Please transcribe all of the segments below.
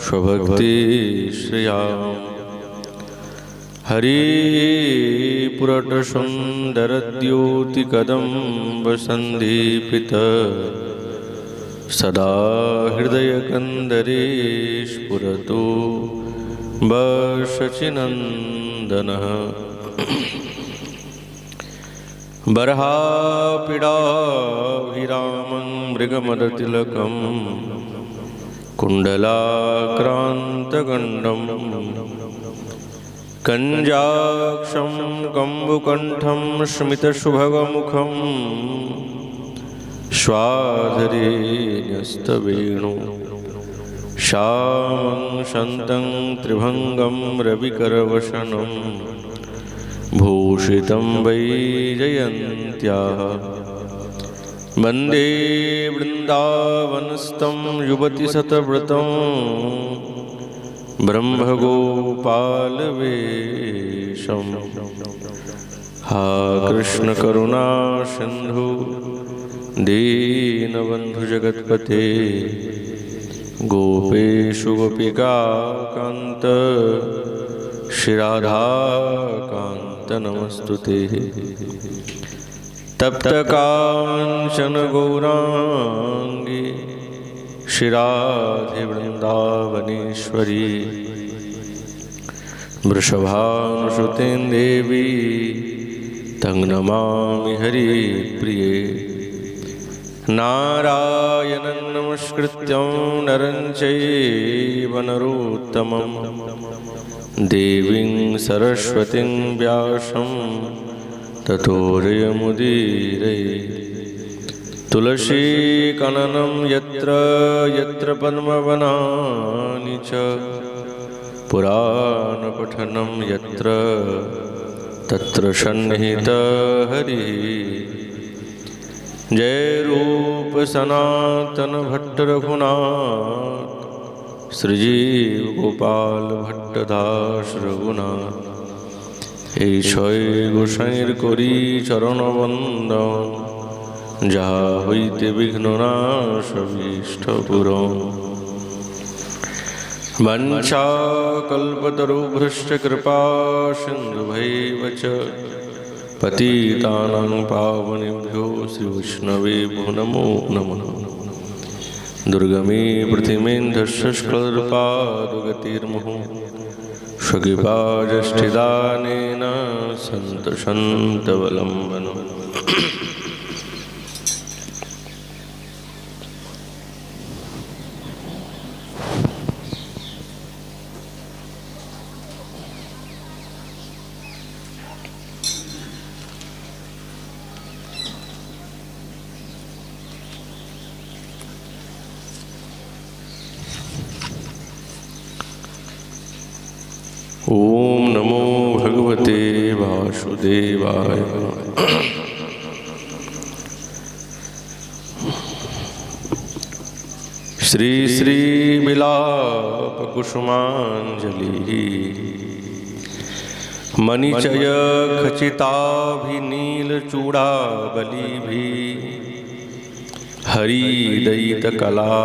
स्वभक्ति श्रिया हरिपुरट सुंदर द्योति कदम्ब संदीपित सदा हृदय कंदरे स्फुरतु शचिनंदनः बर्हापीडाभिरामं मृगमदतिलकं कुण्डलाक्रान्तगण्डं कञ्जाक्षं कम्बुकण्ठं स्मितशुभगमुखं श्वाधरे न्यस्तवेणु श्यामं शन्तं त्रिभङ्गं रविकरवशनं भूषितं वैजयन्त्याः वन्दे वृन्दावनस्थं युवतिशतव्रतं ब्रह्मगोपालवेशं हा कृष्णकरुणा सिन्धु दीनबन्धु जगत्पते गोपेषु गोपिकान्त श्रीराधाकान्त नमस्तुते तप्तकाञ्चन गौराङ्गी श्रीराधे वृन्दावनेश्वरी वृषभानुसुते देवी तं नमामि हरिप्रिये नारायणं नमस्कृत्यं नरं चैव नरोत्तमं देवीं सरस्वतीं व्यासं ततो जयमुदीरये तुलसीकाननं यत्र यत्र पद्मवनानि च पुराणपठनं यत्र तत्र सन्निहितः हरिः जय रूप सनातन भट्ट रघुनाथ श्रीजीव गोपाल भट्टदास रघुनाथ এই ছয় গোসাইয়ের করি চরণ বন্দন যাহা হইতে বিঘ্ন নাশ অভীষ্ট পূরণ वंशा कल्पतरुभ्यश्च कृपा सिन्धुभैव च पतितानां पावनेभ्यो श्रीवैष्णवेभ्यो नमो नमः दुर्गमे पृथिमेन्धस्य स्खलत्पादगतिर्मुहुः स्वकृपाजष्ठिदानेन सन्तशन्तवलम्बनम् ओम नमो भगवते वासुदेवाय। श्री श्री विलाप कुसुमांजलि मणिचय खचिताभिनील चूड़ाबली हरिदयित कला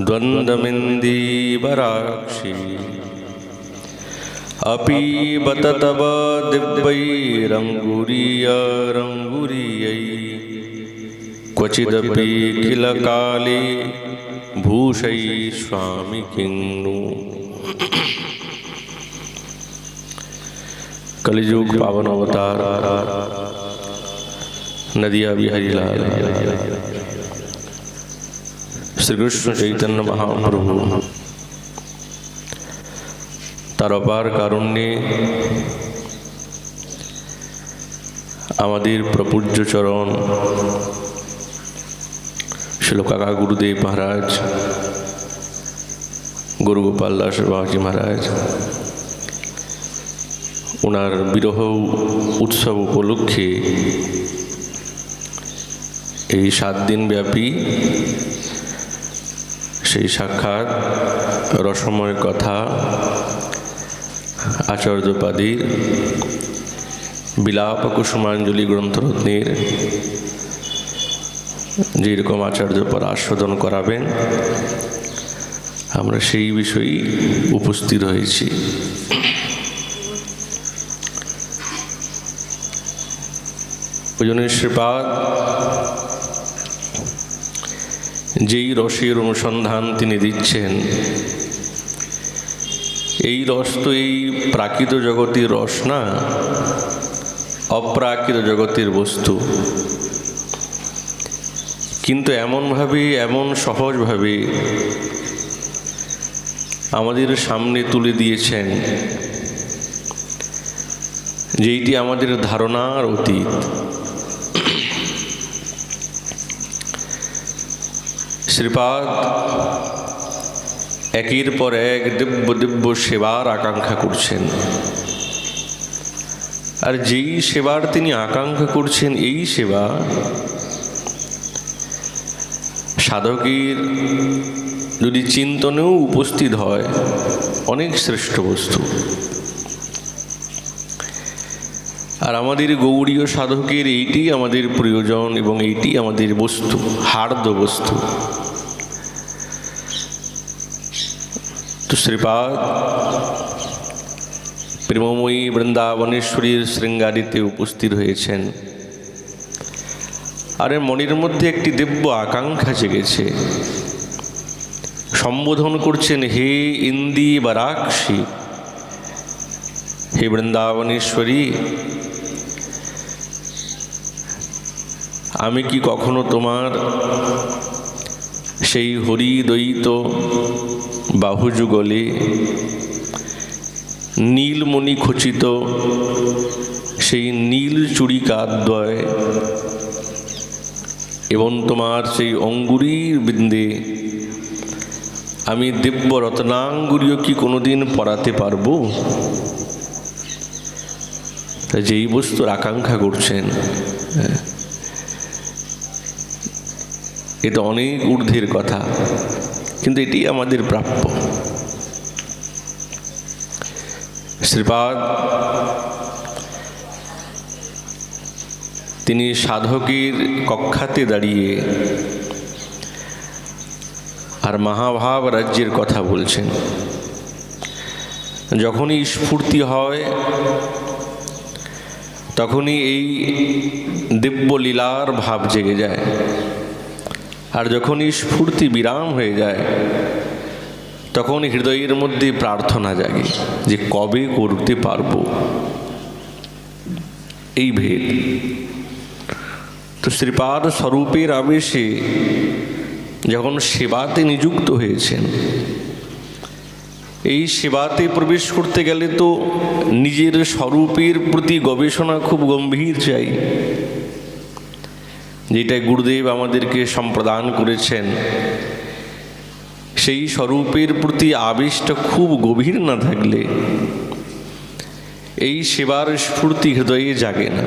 द्वंद्वमिंदीवराक्षी अपि बत तव दिव्यैरङ्गुरीयरङ्गुरीयै क्वचिदपि किल काले भूषै स्वामी किन्नु। कलियुग पावन अवतार नदिया बिहारी लाल श्री कृष्ण चैतन्य महाप्रभु তার অপার কারণে আমাদের প্রপূজ্য চরণ শিল কাকা গুরুদেব মহারাজ গুরু গোপাল দাস বাবাজি মহারাজ ওনার বিরহ উৎসব উপলক্ষে এই 7 দিন ব্যাপী সেই সাক্ষাৎ রসময় কথা আচার্যপাদীর বিলাপ কুসুমাঞ্জলি গ্রন্থরত্নের যেরকম আচার্যপর আস্বাদন করাবেন আমরা সেই বিষয়েই উপস্থিত হয়েছি। ওই জন্য শ্রীপাদ যেই রসের অনুসন্ধান তিনি দিচ্ছেন, এই রস তো এই প্রাকৃত জগতের রস না, অপ্রাকৃত জগতের বস্তু। কিন্তু এমনভাবে, এমন সহজভাবে আমাদের সামনে তুলে দিয়েছেন যেইটি আমাদের ধারণার অতীত। শ্রীপাদ একের পর এক দিব্য দিব্য সেবার আকাঙ্ক্ষা করছেন, আর যেই সেবার তিনি আকাঙ্ক্ষা করছেন, এই সেবা সাধকের যদি চিন্তনেও উপস্থিত হয় অনেক শ্রেষ্ঠ বস্তু। আর আমাদের গৌড়ীয় সাধকের এইটি আমাদের প্রয়োজন এবং এইটি আমাদের বস্তু, হার্দ বস্তু। তো শ্রীপাদ প্রেমময়ী বৃন্দাবনেশ্বরীর শৃঙ্গারিতে উপস্থিত হয়েছেন, আর মনের মধ্যে একটি দিব্য আকাঙ্ক্ষা জেগেছে। সম্বোধন করছেন, হে ইন্দি বারাক্ষী, হে বৃন্দাবনেশ্বরী, আমি কি কখনো তোমার সেই হরিদ্বৈত বাহুযুগলে নীলমণি খচিত সেই নীল চূড়িকাদ্বয় এবং তোমার সেই অঙ্গুরীর বৃন্দে আমি দিব্য রত্নাঙ্গুরীও কি কোনোদিন পরাতে পারবো? যেই বস্তুর আকাঙ্ক্ষা করছেন, এটা অনেক ঊর্ধ্বের কথা, কিন্তু এটি আমাদের প্রাপ্য। শ্রীপাদ তিনি সাধকের কক্ষাতে দাঁড়িয়ে আর মহাভাব রাজ্যের কথা বলছেন। যখনই স্ফূর্তি হয় তখনই এই দিব্য লীলার ভাব জেগে যায়, আর যখনই স্ফূর্তি বিরাম হয়ে যায় তখন হৃদয়ের মধ্যে প্রার্থনা জাগে যে কবে করতে পারবো। এই ভেদ। তো শ্রীপাদ স্বরূপের আবেশে যখন সেবাতে নিযুক্ত হয়েছেন, এই সেবাতে প্রবেশ করতে গেলে তো নিজের স্বরূপের প্রতি গবেষণা খুব গম্ভীর চাই, যেটা গুরুদেব আমাদেরকে সম্প্রদান করেছেন। সেই স্বরূপের প্রতি আবেশটা খুব গভীর না থাকলে এই সেবার স্ফূর্তি হৃদয়ে জাগে না,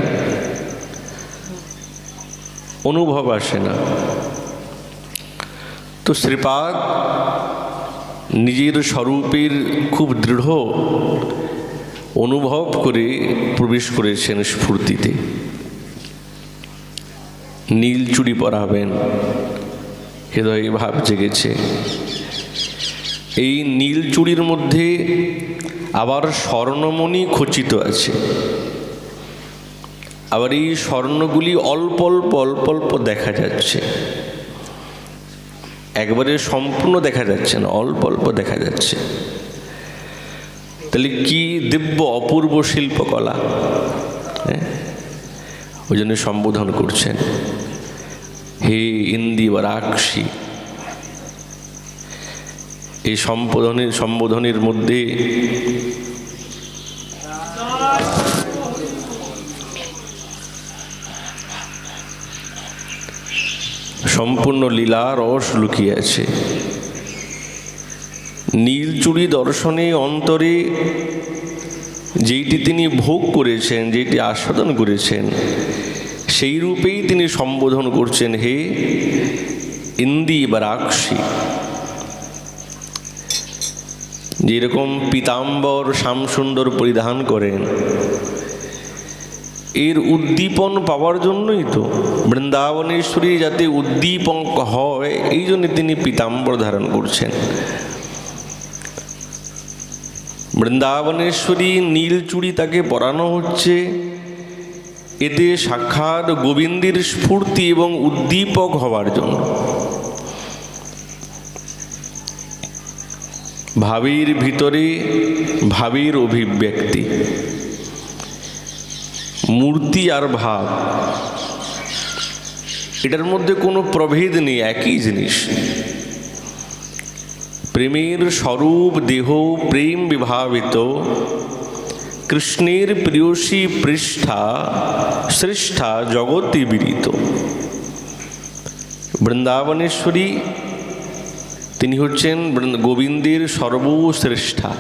অনুভব আসে না। তো শ্রীপাদ নিজের স্বরূপের খুব দৃঢ় অনুভব করে প্রবেশ করেছেন স্ফূর্তিতে। নীল চুড়ি পরাবেন, হৃদয়ে ভাব জেগেছে। এই নীল চুড়ির মধ্যে আবার স্বর্ণমণি খচিত আছে, আবার এই স্বর্ণগুলি অল্প অল্প অল্প অল্প দেখা যাচ্ছে, একবারে সম্পূর্ণ দেখা যাচ্ছে না, অল্প অল্প দেখা যাচ্ছে। তাহলে কি দিব্য অপূর্ব শিল্পকলা! ওই জন্য সম্বোধন করছেন, হে ইন্দি বারাক্ষী। এই সম্বোধনের মধ্যে সম্পূর্ণ লীলা রস লুকিয়ে আছে। নীলচূড়ি দর্শনে অন্তরে যেইটি তিনি ভোগ করেছেন, যেইটি আস্বাদন করেছেন, সেই রূপেই তিনি সম্বোধন করছেন, হে ইন্দি বারাক্ষী। যেরকম পীতাম্বর শ্যামসুন্দর পরিধান করেন, এর উদ্দীপন পাওয়ার জন্যই তো, বৃন্দাবনেশ্বরী যাতে উদ্দীপক হয় এই জন্য তিনি পীতাম্বর ধারণ করছেন। বৃন্দাবনেশ্বরী নীল চূড়ি তাকে পরানো হচ্ছে, এতে সাক্ষাৎ গোবিন্দের স্ফূর্তি এবং উদ্দীপক হওয়ার জন্য। ভাবের ভিতরে ভাবের অভিব্যক্তি, মূর্তি আর ভাব, এটার মধ্যে কোনো প্রভেদ নেই, একই জিনিস। প্রেমের স্বরূপ দেহ প্রেম বিভাবিত, কৃষ্ণের প্রিয়সী পৃষ্ঠা শ্রেষ্ঠা জগতে বিদিত। বৃন্দাবনেশ্বরী তিনি হচ্ছেন গোবিন্দের সর্বশ্রেষ্ঠা।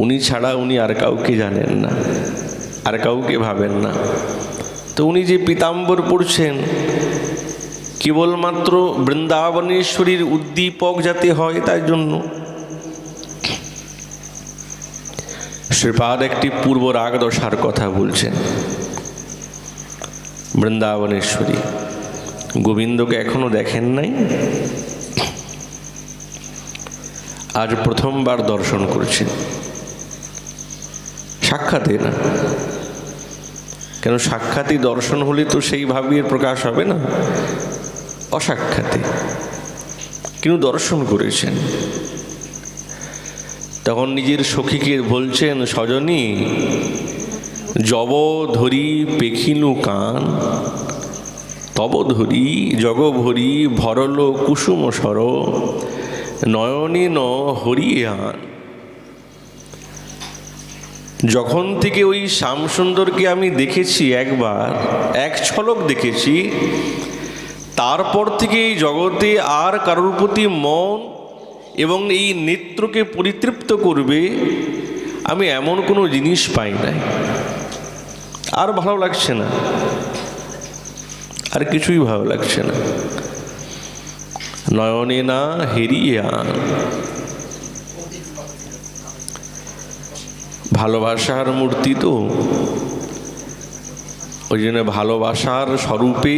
উনি ছাড়া উনি আর কাউকে জানেন না, আর কাউকে ভাবেন না। তো উনি যে পীতাম্বর পড়ছেন কেবলমাত্র বৃন্দাবনেশ্বরীর উদ্দীপক যাতে হয় তাই জন্য। শ্রীপাদ একটি পূর্ব রাগ দশার কথা বলছেন। বৃন্দাবনেশ্বরী গোবিন্দকে এখনো দেখেন নাই, আজ প্রথমবার দর্শন করছেন, সাক্ষাতে না। কেন সাক্ষাৎই দর্শন হলে তো সেই ভাবের প্রকাশ হবে না, অসাক্ষাতে কিন্তু দর্শন করেছেন। তখন নিজের সখীকে বলছেন, সজনী যব ধরি পেখিনু কান, তব ধরি জগভরি ভরল কুসুম সর, নয়নে ন হরিয়ান। যখন থেকে ওই শ্যামসুন্দরকে আমি দেখেছি, একবার এক ঝলক দেখেছি, তারপর থেকে এই জগতে আর কারোর প্রতি মন এবং এই নেত্রকে পরিতৃপ্ত করবে আমি এমন কোনো জিনিস পাই নাই। আর ভালো লাগছে না, আর কিছুই ভালো লাগছে না। নয়নে না হেরিয়ান। ভালোবাসার মূর্তি তো, ওই জন্য ভালোবাসার স্বরূপে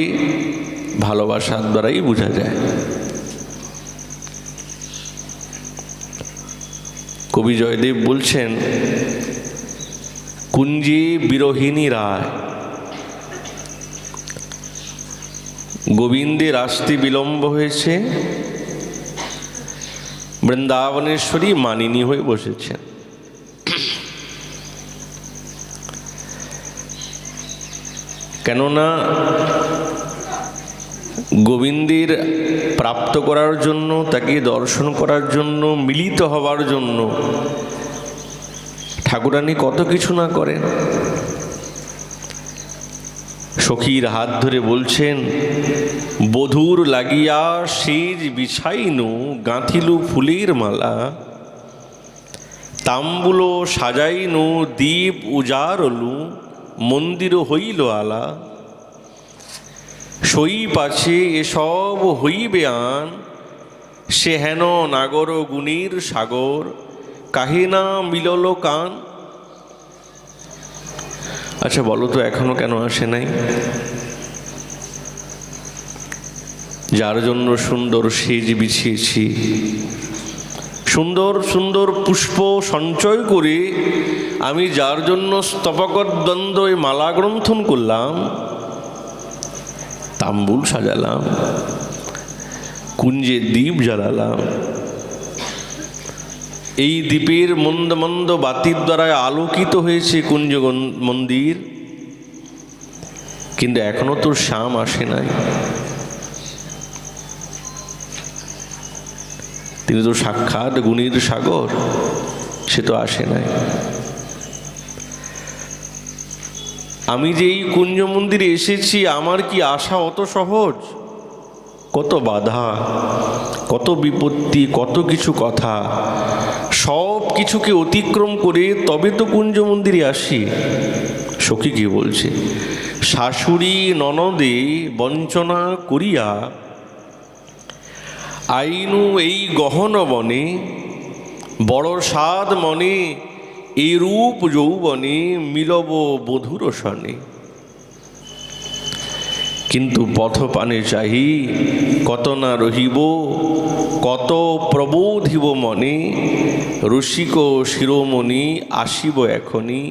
ভালোবাসার দ্বারাই বোঝা যায়। কবি জয়দেব বলছেন, কুঞ্জে বিরোহিনী রায়, গোবিন্দের আসতে বিলম্ব হয়েছে, বৃন্দাবনেশ্বরী মানিনী হয়ে বসেছেন। কেননা গোবিন্দের প্রাপ্ত করার জন্য, তাকে দর্শন করার জন্য, মিলিত হওয়ার জন্য ঠাকুরানী কত কিছু না করেন। সখীর হাত ধরে বলছেন, বধূর লাগিয়া সেজ বিছাইনু, গাঁথিলু ফুলের মালা, তাম্বুল সাজাইনু, দীপ উজারলু, মন্দির হইল আলা, সই পাছে এসব হইবে আন, সে হেন নাগর গুণীর সাগর, কাহিনা মিলল কান। আচ্ছা বলো তো, এখনো কেন আসে নাই? যার জন্য সুন্দর সেজ বিছিয়েছি, সুন্দর সুন্দর পুষ্প সঞ্চয় করে আমি যার জন্য স্তবকদ্বন্দ্ব মালা গ্রন্থন করলাম, তাম্বুল সাজালাম, কুঞ্জে দ্বীপ জ্বালালাম, এই দ্বীপের মন্দ মন্দ বাতির দ্বারা আলোকিত হয়েছে কুঞ্জ মন্দির, কিন্তু এখনো তোর শ্যাম আসে নাই। তিনি তো সাক্ষাৎ গুণীর সাগর, সে তো আসে নাই। আমি যে এই কুঞ্জ মন্দিরে এসেছি, আমার কি আসা অত সহজ? কত বাধা, কত বিপত্তি, কত কিছু কথা, সব কিছুকে অতিক্রম করে তবে তো কুঞ্জ মন্দিরে আসি। সখী কি বলছে, শাশুড়ি ননদে বঞ্চনা করিয়া, আইনু এই গহন বনে, বড় সাদ মনে, এই রূপ যৌবনে, মিলব বধুর সনে। কিন্তু পথ পানে চাহি কত না রহিব, কত প্রবোধিব মনে, রসিক শিরোমণি আসিব এখনি,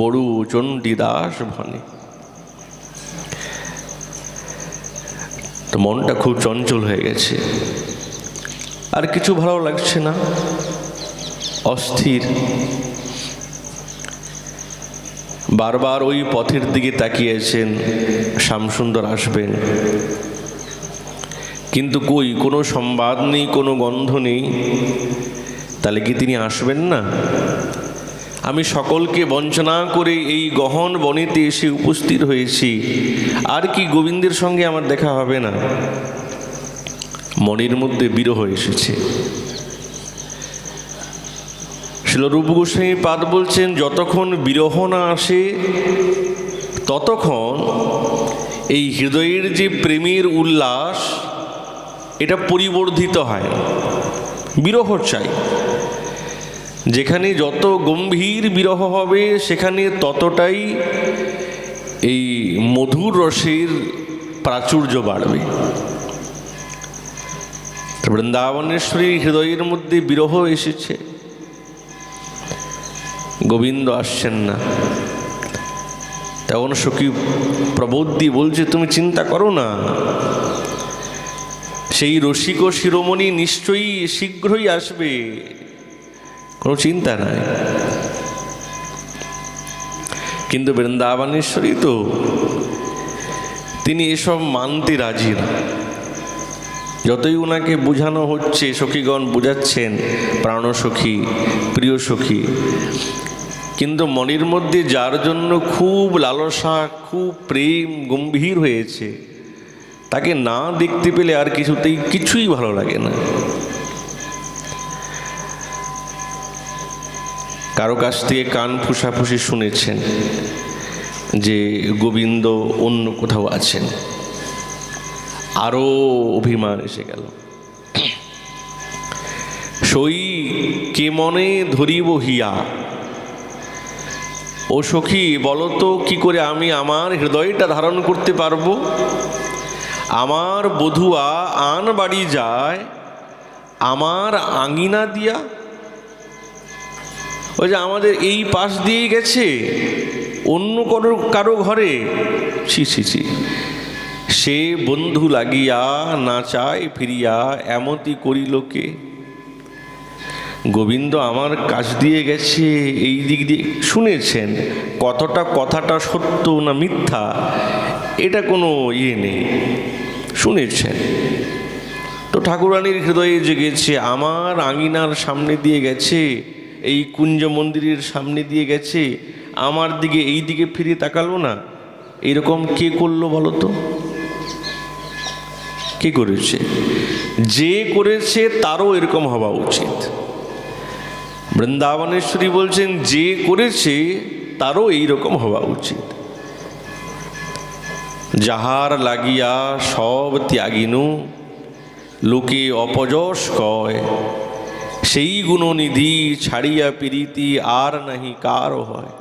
বড়ু চণ্ডীদাস ভনে। তো মনটা খুব চঞ্চল হয়ে গেছে, আর কিছু ভালো লাগছে না, অস্থির। বারবার ওই পথের দিকে তাকিয়েছেন, শ্যামসুন্দর আসবেন, কিন্তু কই কোনো সংবাদ নেই, কোনো গন্ধ নেই। তাহলে কি তিনি আসবেন না? আমি সকলকে বঞ্চনা করে এই গহন বনেতে এসে উপস্থিত হয়েছি, আর কি গোবিন্দের সঙ্গে আমার দেখা হবে না? মনের মধ্যে বিরহ এসেছে। রূপ গোস্বামী পাদ বলছেন, যতক্ষণ বিরহ না আসে ততক্ষণ এই হৃদয়ের যে প্রেমের উল্লাস এটা পরিবর্ধিত হয় না। বিরহ চাই, যেখানে যত গম্ভীর বিরহ হবে সেখানে ততটাই এই মধুর রসের প্রাচুর্য বাড়বে। বৃন্দাবনেশ্বরী হৃদয়ের মধ্যে বিরহ এসেছে, গোবিন্দ আসছেন না। তখন সখী প্রবোধি বলছে, তুমি চিন্তা করো না, সেই রসিক শিরোমণি নিশ্চয়ই শীঘ্রই আসবে, কোনো চিন্তা নাই। কিন্তু বৃন্দাবনেশ্বরী তো তিনি এসব মানতে রাজি না। যতই ওনাকে বোঝানো হচ্ছে, সখীগণ বোঝাচ্ছেন, প্রাণসখী, প্রিয় সখী, কিন্তু মনের মধ্যে যার জন্য খুব লালসা, খুব প্রেম গম্ভীর হয়েছে, তাকে না দেখতে পেলে আর কিছুই ভালো লাগে না। কারো কাছ থেকে কান ফুসাফুসি শুনেছেন যে গোবিন্দ অন্য কোথাও আছেন, আরো অভিমান এসে গেল। সই কে মনে ধরিব হিয়া, ও সখী বলো তো কি করে আমি আমার হৃদয়টা ধারণ করতে পারবো? আমার বধুয়া আন বাড়ি যায় আমার আঙিনা দিয়া, ওই যে আমাদের এই পাশ দিয়ে গেছে অন্য কারো ঘরে, ছি ছি ছি, সে বন্ধু লাগিয়া না চায় ফিরিয়া এমতি করিল কে? গোবিন্দ আমার কাছ দিয়ে গেছে এই দিক দিয়ে, শুনেছেন কথাটা সত্য না মিথ্যা এটা কোনো নেই, শুনেছেন তো। ঠাকুরানীর হৃদয়ে জেগেছে, আমার আঙিনার সামনে দিয়ে গেছে, এই কুঞ্জ মন্দিরের সামনে দিয়ে গেছে, আমার দিকে এই দিকে ফিরে তাকালো না। এরকম কে করলো বলো তো? কে করেছে? যে করেছে তারও এরকম হওয়া উচিত। বৃন্দাবনেশ্বরী বলছেন, যে করেছে তারও এইরকম হওয়া উচিত। যাহার লাগিয়া সব ত্যাগিনু লোকে অপযশ কয়, সেই গুণনিধি ছাড়িয়া প্রীতি আর নাহি কার হয়।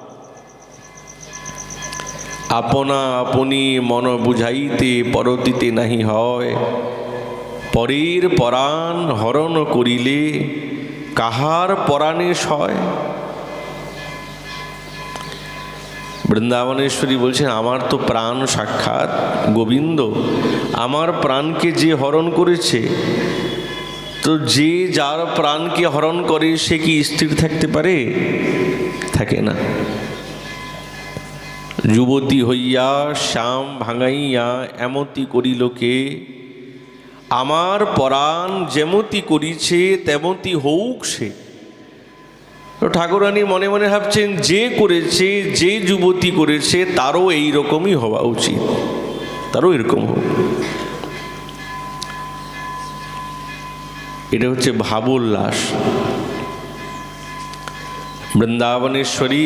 আপনা আপনি মন বুঝাইতে পরতিতে নাহি হয়, পরের পরাণ হরণ করিলে কাহার পরাণে সয়। বৃন্দাবনেশ্বরী বলছেন, আমার তো প্রাণ সাক্ষাৎ গোবিন্দ, আমার প্রাণকে যে হরণ করেছে, তো যে যার প্রাণকে হরণ করে সে কি স্থির থাকতে পারে? থাকে না। যুবতী হইয়া শ্যাম ভাঙাইয়া এমতি করিল কে, আমার পরাণ যেমতি করিছে তেমতি হউক সে। তো ঠাকুরানী মনে মনে ভাবছেন, যে করেছে, যে যুবতী করেছে তারও এই রকমই হওয়া উচিত, তারও এরকম হোক। এটা হচ্ছে ভাবোল্লাস। বৃন্দাবনেশ্বরী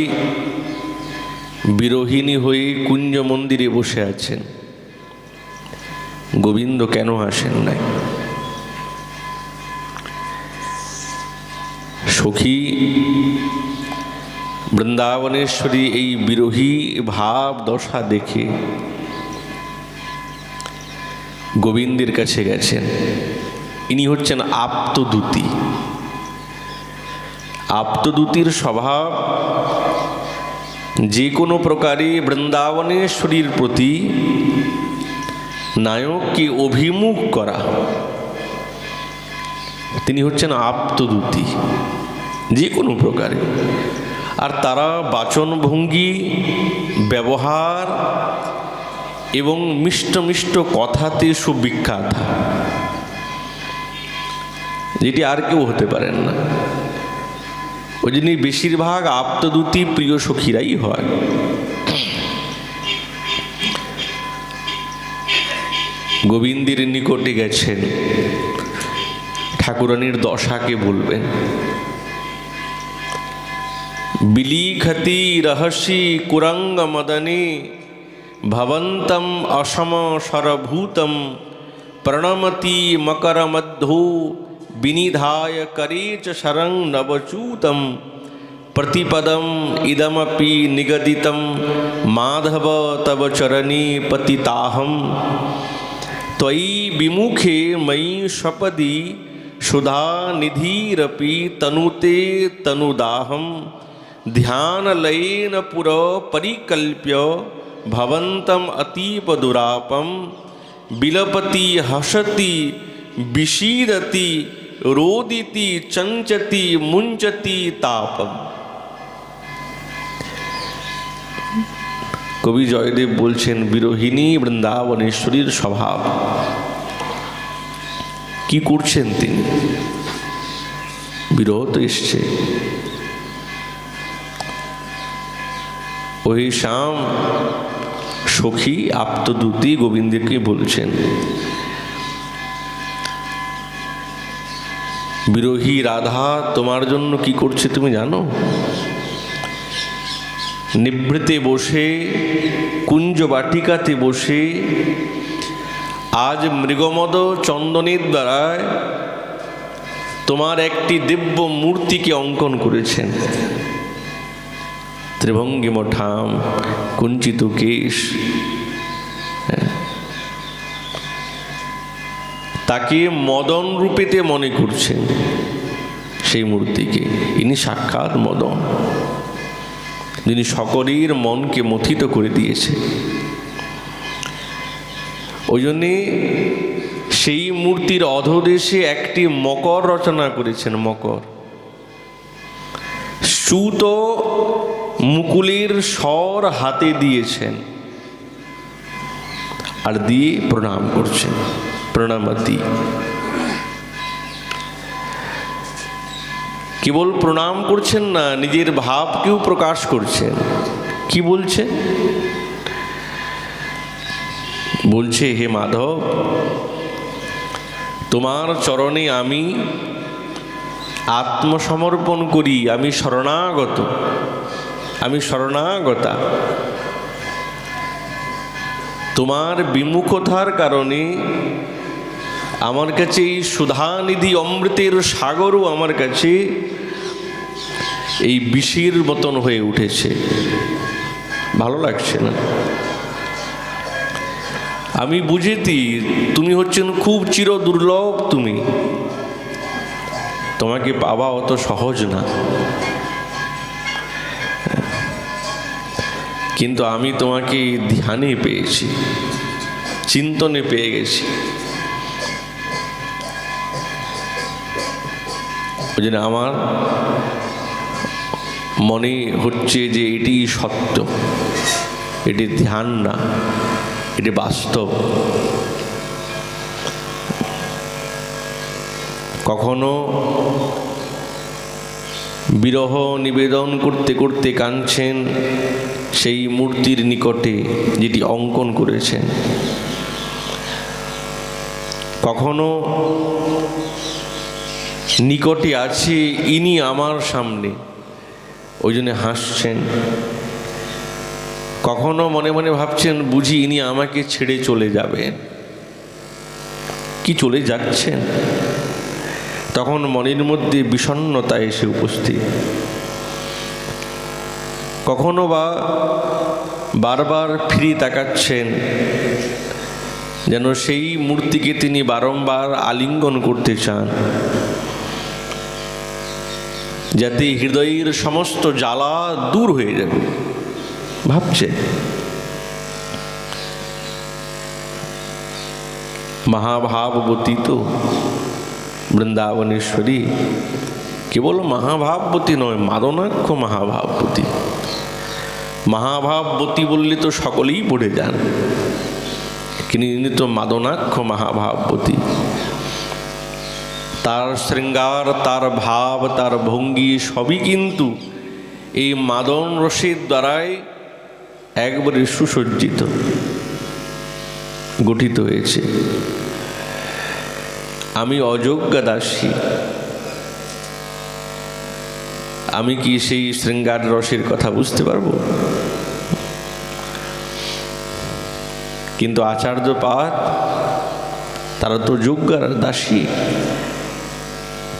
বিরোহিণী হয়ে কুঞ্জ মন্দিরে বসে আছেন, গোবিন্দ কেন আসেন নাই? সখী বৃন্দাবনেশ্বরী এই বিরোহী ভাব দশা দেখে গোবিন্দের কাছে গেছেন। ইনি হচ্ছেন আপ্তদূতী। আপ্তদূতির স্বভাব যে কোনো প্রকারে বৃন্দাবনেশ্বরীর প্রতি নায়ককে অভিমুখ করা, তিনি হচ্ছেন আপ্তদূতী যে কোনো প্রকারে। আর তারা বাচনভঙ্গি, ব্যবহার এবং মিষ্ট মিষ্ট কথাতে সুবিখ্যাত, যেটি আর কেউ হতে পারেন না। ওই জন্য বেশিরভাগ আপ্তদূতী প্রিয় সখীরাই হয়। গোবিন্দের নিকটে গেছেন, ঠাকুরানীর দশাকে বলবেন। বিলিখতি রহসি কুরঙ্গ মদনে ভবন্তম অসম সরভূতম প্রণমতি মকর মধ্যো বিনিধায় করে চ শরং নবচূতম प्रतिपदम इदमपि निगदितं माधव तव चरणी पतिताहम त्वयि विमुखे मयि सपदि सुधा निधिरपि तनुते तनुदाहम ध्यानलयेन पुर परिकल्प्य भवन्तम अतीव दुरापम विलपति हसति विषीदति रोदिति चंचति मुंचति तापम। কবি জয়দেব বলছেন বিরোহিণী বৃন্দাবনেশ্বরীর স্বভাব। কি করছেন তিনি? বিরহ তো এসছে। ওই শ্যাম সখী আপ্তদূতী গোবিন্দকে বলছেন, বিরোহী রাধা তোমার জন্য কি করছে তুমি জানো? নিভৃতে বসে, কুঞ্জ বাটিকাতে বসে আজ মৃগমদ চন্দনের দ্বারায় তোমার একটি দিব্য মূর্তিকে অঙ্কন করেছেন। ত্রিভঙ্গিম ঠাম, কুঞ্চিত কেশ, তাকে মদন রূপেতে মনে করছেন। সেই মূর্তিকে ইনি সাক্ষাৎ মদন, যিনি সকলের মনকে মথিত করে দিয়েছে। ওই জন্যে সেই মূর্তির অধদেশে একটি মকর রচনা করেছেন। মকর সুত মুকুলের স্বর হাতে দিয়েছেন আর দিয়ে প্রণাম করছেন। প্রণামতি, কেবল প্রণাম করছেন না, নিজের ভাবকেও প্রকাশ করছেন। কি বলছে? বলছে, হে মাধব, তোমার চরণে আমি আত্মসমর্পণ করি। আমি শরণাগত, আমি শরণাগতা। তোমার বিমুখতার কারণে আমার কাছে এই সুধানিধি অমৃতের সাগরও আমার কাছে এই বিষের মতন হয়ে উঠেছে, ভালো লাগছে না। আমি বুঝেছি তুমি হচ্ছেন খুব চির দুর্লভ, তুমি, তোমাকে পাওয়া অত সহজ না। কিন্তু আমি তোমাকে ধ্যানে পেয়েছি, চিন্তনে পেয়ে গেছি। ওই জন্য আমার মনে হচ্ছে যে এটি সত্য, এটি ধ্যান না, এটি বাস্তব। কখনো বিরহ নিবেদন করতে করতে কাঁদছেন সেই মূর্তির নিকটে যেটি অঙ্কন করেছেন। কখনো নিকটে আছে ইনি আমার সামনে, ওই জন্য হাসছেন। কখনো মনে মনে ভাবছেন বুঝি ইনি আমাকে ছেড়ে চলে যাবেন। কি চলে যাচ্ছেন? তখন মনের মধ্যে বিষণ্ণতা এসে উপস্থিত। কখনো বা বারবার ফিরে তাকাচ্ছেন যেন সেই মূর্তিকে তিনি বারংবার আলিঙ্গন করতে চান, যাতে হৃদয়ের সমস্ত জ্বালা দূর হয়ে যাবে। ভাবছে মহাভাববতী তো বৃন্দাবনেশ্বরী, কেবল মহাভাববতী নয়, মাদনাক্ষ মহাভাববতী। মহাভাববতী বললে তো সকলেই পড়ে যান, কিন্তু তো মাদনাক্ষ মহাভাববতী। তার শৃঙ্গার, তার ভাব, তার ভঙ্গি সবই কিন্তু এই মাদন রসের দ্বারাই একবারে সুসজ্জিত, গঠিত হয়েছে। আমি অযোগ্যা দাসী, আমি কি সেই শৃঙ্গার রসের কথা বুঝতে পারবো? কিন্তু আচার্যপাদ তারা তো যোগ্যার দাসী,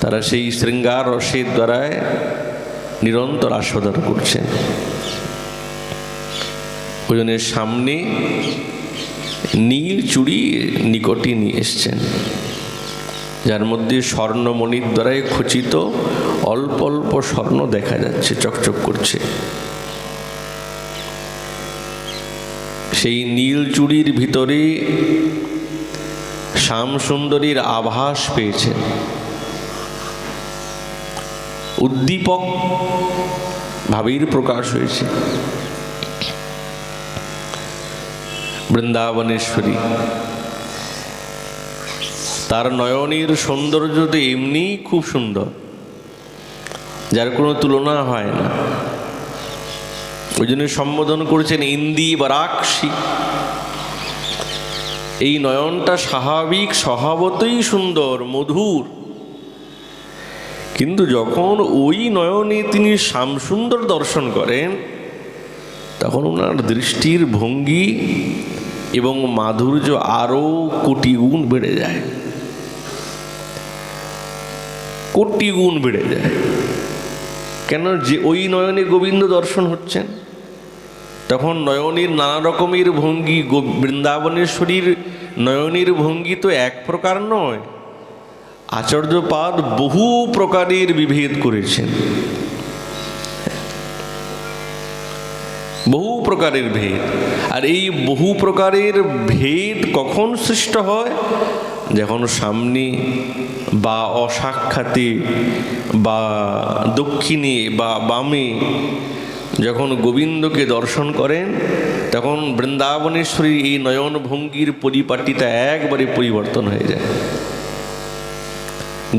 তারা সেই শৃঙ্গার রসের দ্বারায় নিরন্তর আস্বাদন করছেন। ওজনের সামনে নীল চুড়ি নিকটে নিয়ে এসছেন, যার মধ্যে স্বর্ণমণির দ্বারাই খচিত অল্প অল্প স্বর্ণ দেখা যাচ্ছে, চকচক করছে। সেই নীল চুড়ির ভিতরে শ্যামসুন্দরীর আভাস পেয়েছেন। উদ্দীপক ভাবের প্রকাশ হয়েছে। বৃন্দাবনেশ্বরী, তার নয়নের সৌন্দর্য তো এমনি খুব সুন্দর, যার কোনো তুলনা হয় না। ওই জন্য সম্বোধন করেছেন ইন্দিবরাক্ষী। এই নয়নটা স্বাভাবিক স্বভাবতই সুন্দর, মধুর, কিন্তু যখন ওই নয়নে তিনি শ্যামসুন্দর দর্শন করেন, তখন ওনার দৃষ্টির ভঙ্গি এবং মাধুর্য আরও কোটি গুণ বেড়ে যায়, কোটি গুণ বেড়ে যায়। কেন? যে ওই নয়নে গোবিন্দ দর্শন হচ্ছেন, তখন নয়নের নানা রকমের ভঙ্গি। বৃন্দাবনেশ্বরীর নয়নের ভঙ্গি তো এক প্রকার নয়, আচার্যপাদ বহু প্রকারের বিভেদ করেছেন, বহু প্রকারের ভেদ। আর এই বহু প্রকারের ভেদ কখন সৃষ্ট হয়? যখন সামনে বা অসাক্ষাতে বা দক্ষিণে বা বামে যখন গোবিন্দকে দর্শন করেন, তখন বৃন্দাবনেশ্বরী এই নয়ন ভঙ্গির পরিপাটিটা একবারে পরিবর্তন হয়ে যায়।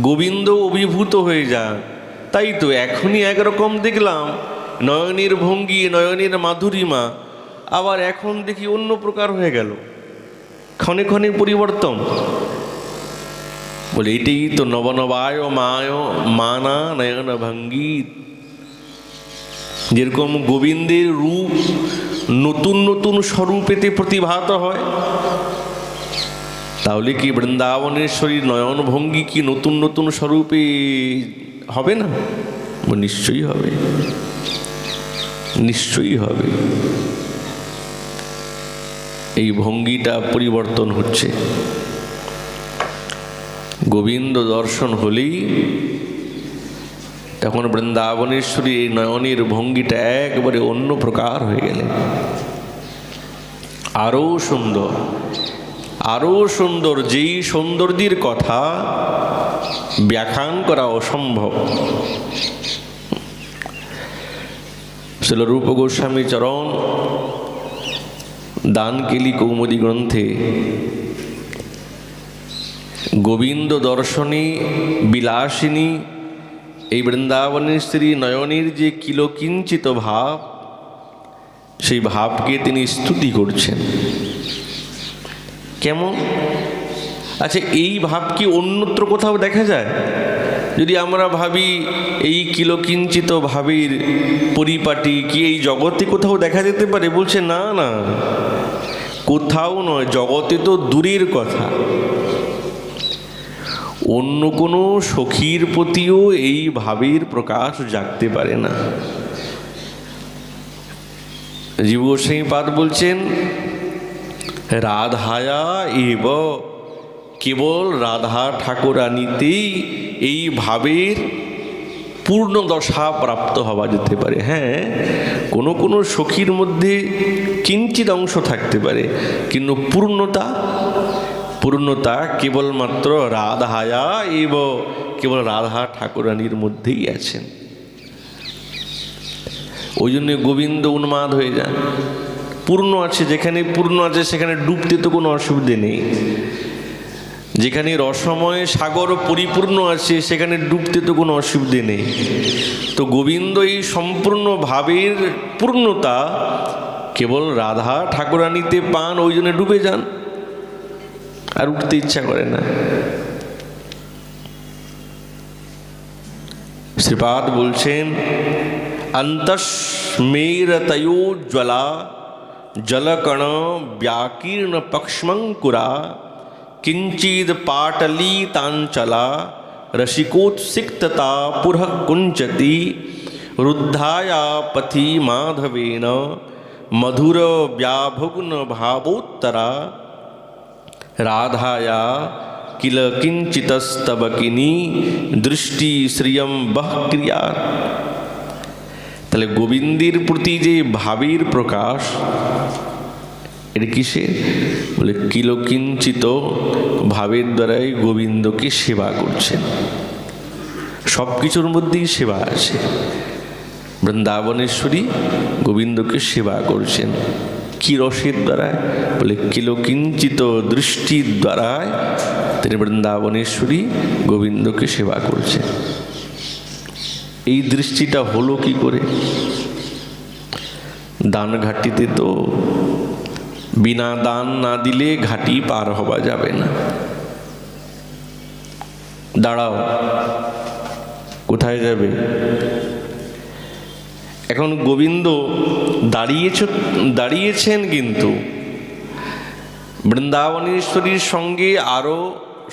গোবিন্দ অভিভূত হয়ে যান। তাই তো এখনই একরকম দেখলাম নয়নের ভঙ্গি, নয়নের মাধুরিমা, আবার এখন দেখি অন্য প্রকার হয়ে গেল, ক্ষণে ক্ষণে পরিবর্তন। বলে এটাই তো নবনবায় মায় মানা নয়ন ভঙ্গি। যেরকম গোবিন্দের রূপ নতুন নতুন স্বরূপেতে প্রতিভাত হয়, তাহলে কি বৃন্দাবনেশ্বরীর নয়ন ভঙ্গি কি নতুন নতুন স্বরূপে হবে না? নিশ্চয়ই হবে, নিশ্চয়ই হবে। এই ভঙ্গিটা পরিবর্তন হচ্ছে। গোবিন্দ দর্শন হলেই তখন বৃন্দাবনেশ্বরী এই নয়নের ভঙ্গিটা একবারে অন্য প্রকার হয়ে গেলেন, আরও সুন্দর, আরও সুন্দর, যেই সৌন্দর্যের কথা ব্যাখ্যান করা অসম্ভব। শ্রীল রূপ গোস্বামী চরণ দানকেলি কৌমুদী গ্রন্থে গোবিন্দ দর্শনী বিলাসিনী এই বৃন্দাবনেশ্বরী নয়নের যে কিলকিঞ্চিত ভাব, সেই ভাবকে তিনি স্তুতি করছেন। কেমন? আচ্ছা, এই ভাব কি অন্যত্র কোথাও দেখা যায়? যদি আমরা ভাবি এই কিলকিঞ্চিত ভাবের পরিপাটি কি এই জগতে কোথাও দেখা যেতে পারে? বলছে না না, কোথাও নয়, জগতে তো দূরের কথা। অন্য কোনো সখীর প্রতিও এই ভাবের প্রকাশ জাগতে পারে না। জীব গোস্বামী পাদ বলছেন, রাধায়া এব, কেবল রাধা ঠাকুরানীতেই এই ভাবের পূর্ণ দশা প্রাপ্ত হওয়া যেতে পারে। হ্যাঁ, কোনো কোনো সখীর মধ্যে কিঞ্চিত অংশ থাকতে পারে, কিন্তু পূর্ণতা কেবলমাত্র রাধায়া এব, কেবল রাধা ঠাকুরানীর মধ্যেই আছেন। ওই জন্য গোবিন্দ উন্মাদ হয়ে যান। পূর্ণ আছে, যেখানে পূর্ণ আছে সেখানে ডুবতে তো কোনো অসুবিধে নেই। যেখানে রসময় সাগর পরিপূর্ণ আছে সেখানে ডুবতে তো কোনো অসুবিধে নেই। তো গোবিন্দ এই সম্পূর্ণ ভাবের পূর্ণতা কেবল রাধা ঠাকুরানীতে পান, ওই জন্য ডুবে যান, আর উঠতে ইচ্ছা করে না। শ্রীপাদ বলছেন, অন্তস্মেরতয়োজ্জ্বলা জলকণ ব্যাকীর্ণ পক্ষ্মঙ্কুরা কিঞ্চিদ পাটলীতাঞ্চলা রসিकोत्सिक्तता पुरः कुञ्चति रुद्धाया पथि माधवेन मधुर व्याभुग्न भावोत्तरा राधाया किल किंचितस्तबकिनी दृष्टि श्रियम बह क्रिया। তাহলে গোবিন্দের প্রতি যে ভাবের প্রকাশ, এটা কিসের? বলে কিলকিঞ্চিত ভাবের দ্বারাই গোবিন্দকে সেবা করছেন। সব কিছুর মধ্যেই সেবা আছে। বৃন্দাবনেশ্বরী গোবিন্দকে সেবা করছেন কি রসের দ্বারায়? বলে কিলকিঞ্চিত দৃষ্টির দ্বারায় তিনি বৃন্দাবনেশ্বরী গোবিন্দকে সেবা করছেন। এই দৃষ্টিটা হলো কি করে? দান ঘাটিতে তো বিনা দান না দিলে ঘাটি পার হওয়া যাবে না। দাঁড়াও, কোথায় যাবে? এখন গোবিন্দ দাঁড়িয়েছেন, কিন্তু বৃন্দাবনেশ্বরীর সঙ্গে আরো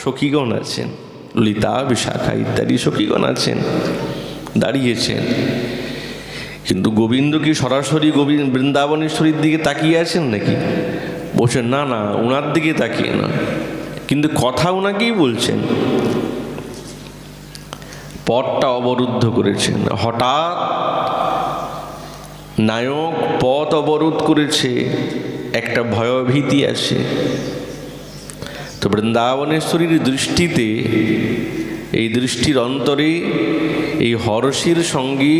সখীগণ আছেন, ললিতা বিশাখা ইত্যাদি সখীগণ আছেন, দাঁড়িয়েছেন। কিন্তু গোবিন্দ কি সরাসরি বৃন্দাবনেশ্বরীর দিকে তাকিয়ে আছেন নাকি? বলছেন না, না, ওনার দিকে তাকিয়ে না, কিন্তু কথা ওনাকেই বলছেন। পথটা অবরুদ্ধ করেছেন। হঠাৎ নায়ক পথ অবরোধ করেছে, একটা ভয়ভীতি আছে। তো বৃন্দাবনেশ্বরীর দৃষ্টিতে, এই দৃষ্টির অন্তরে এই হর্ষের সঙ্গে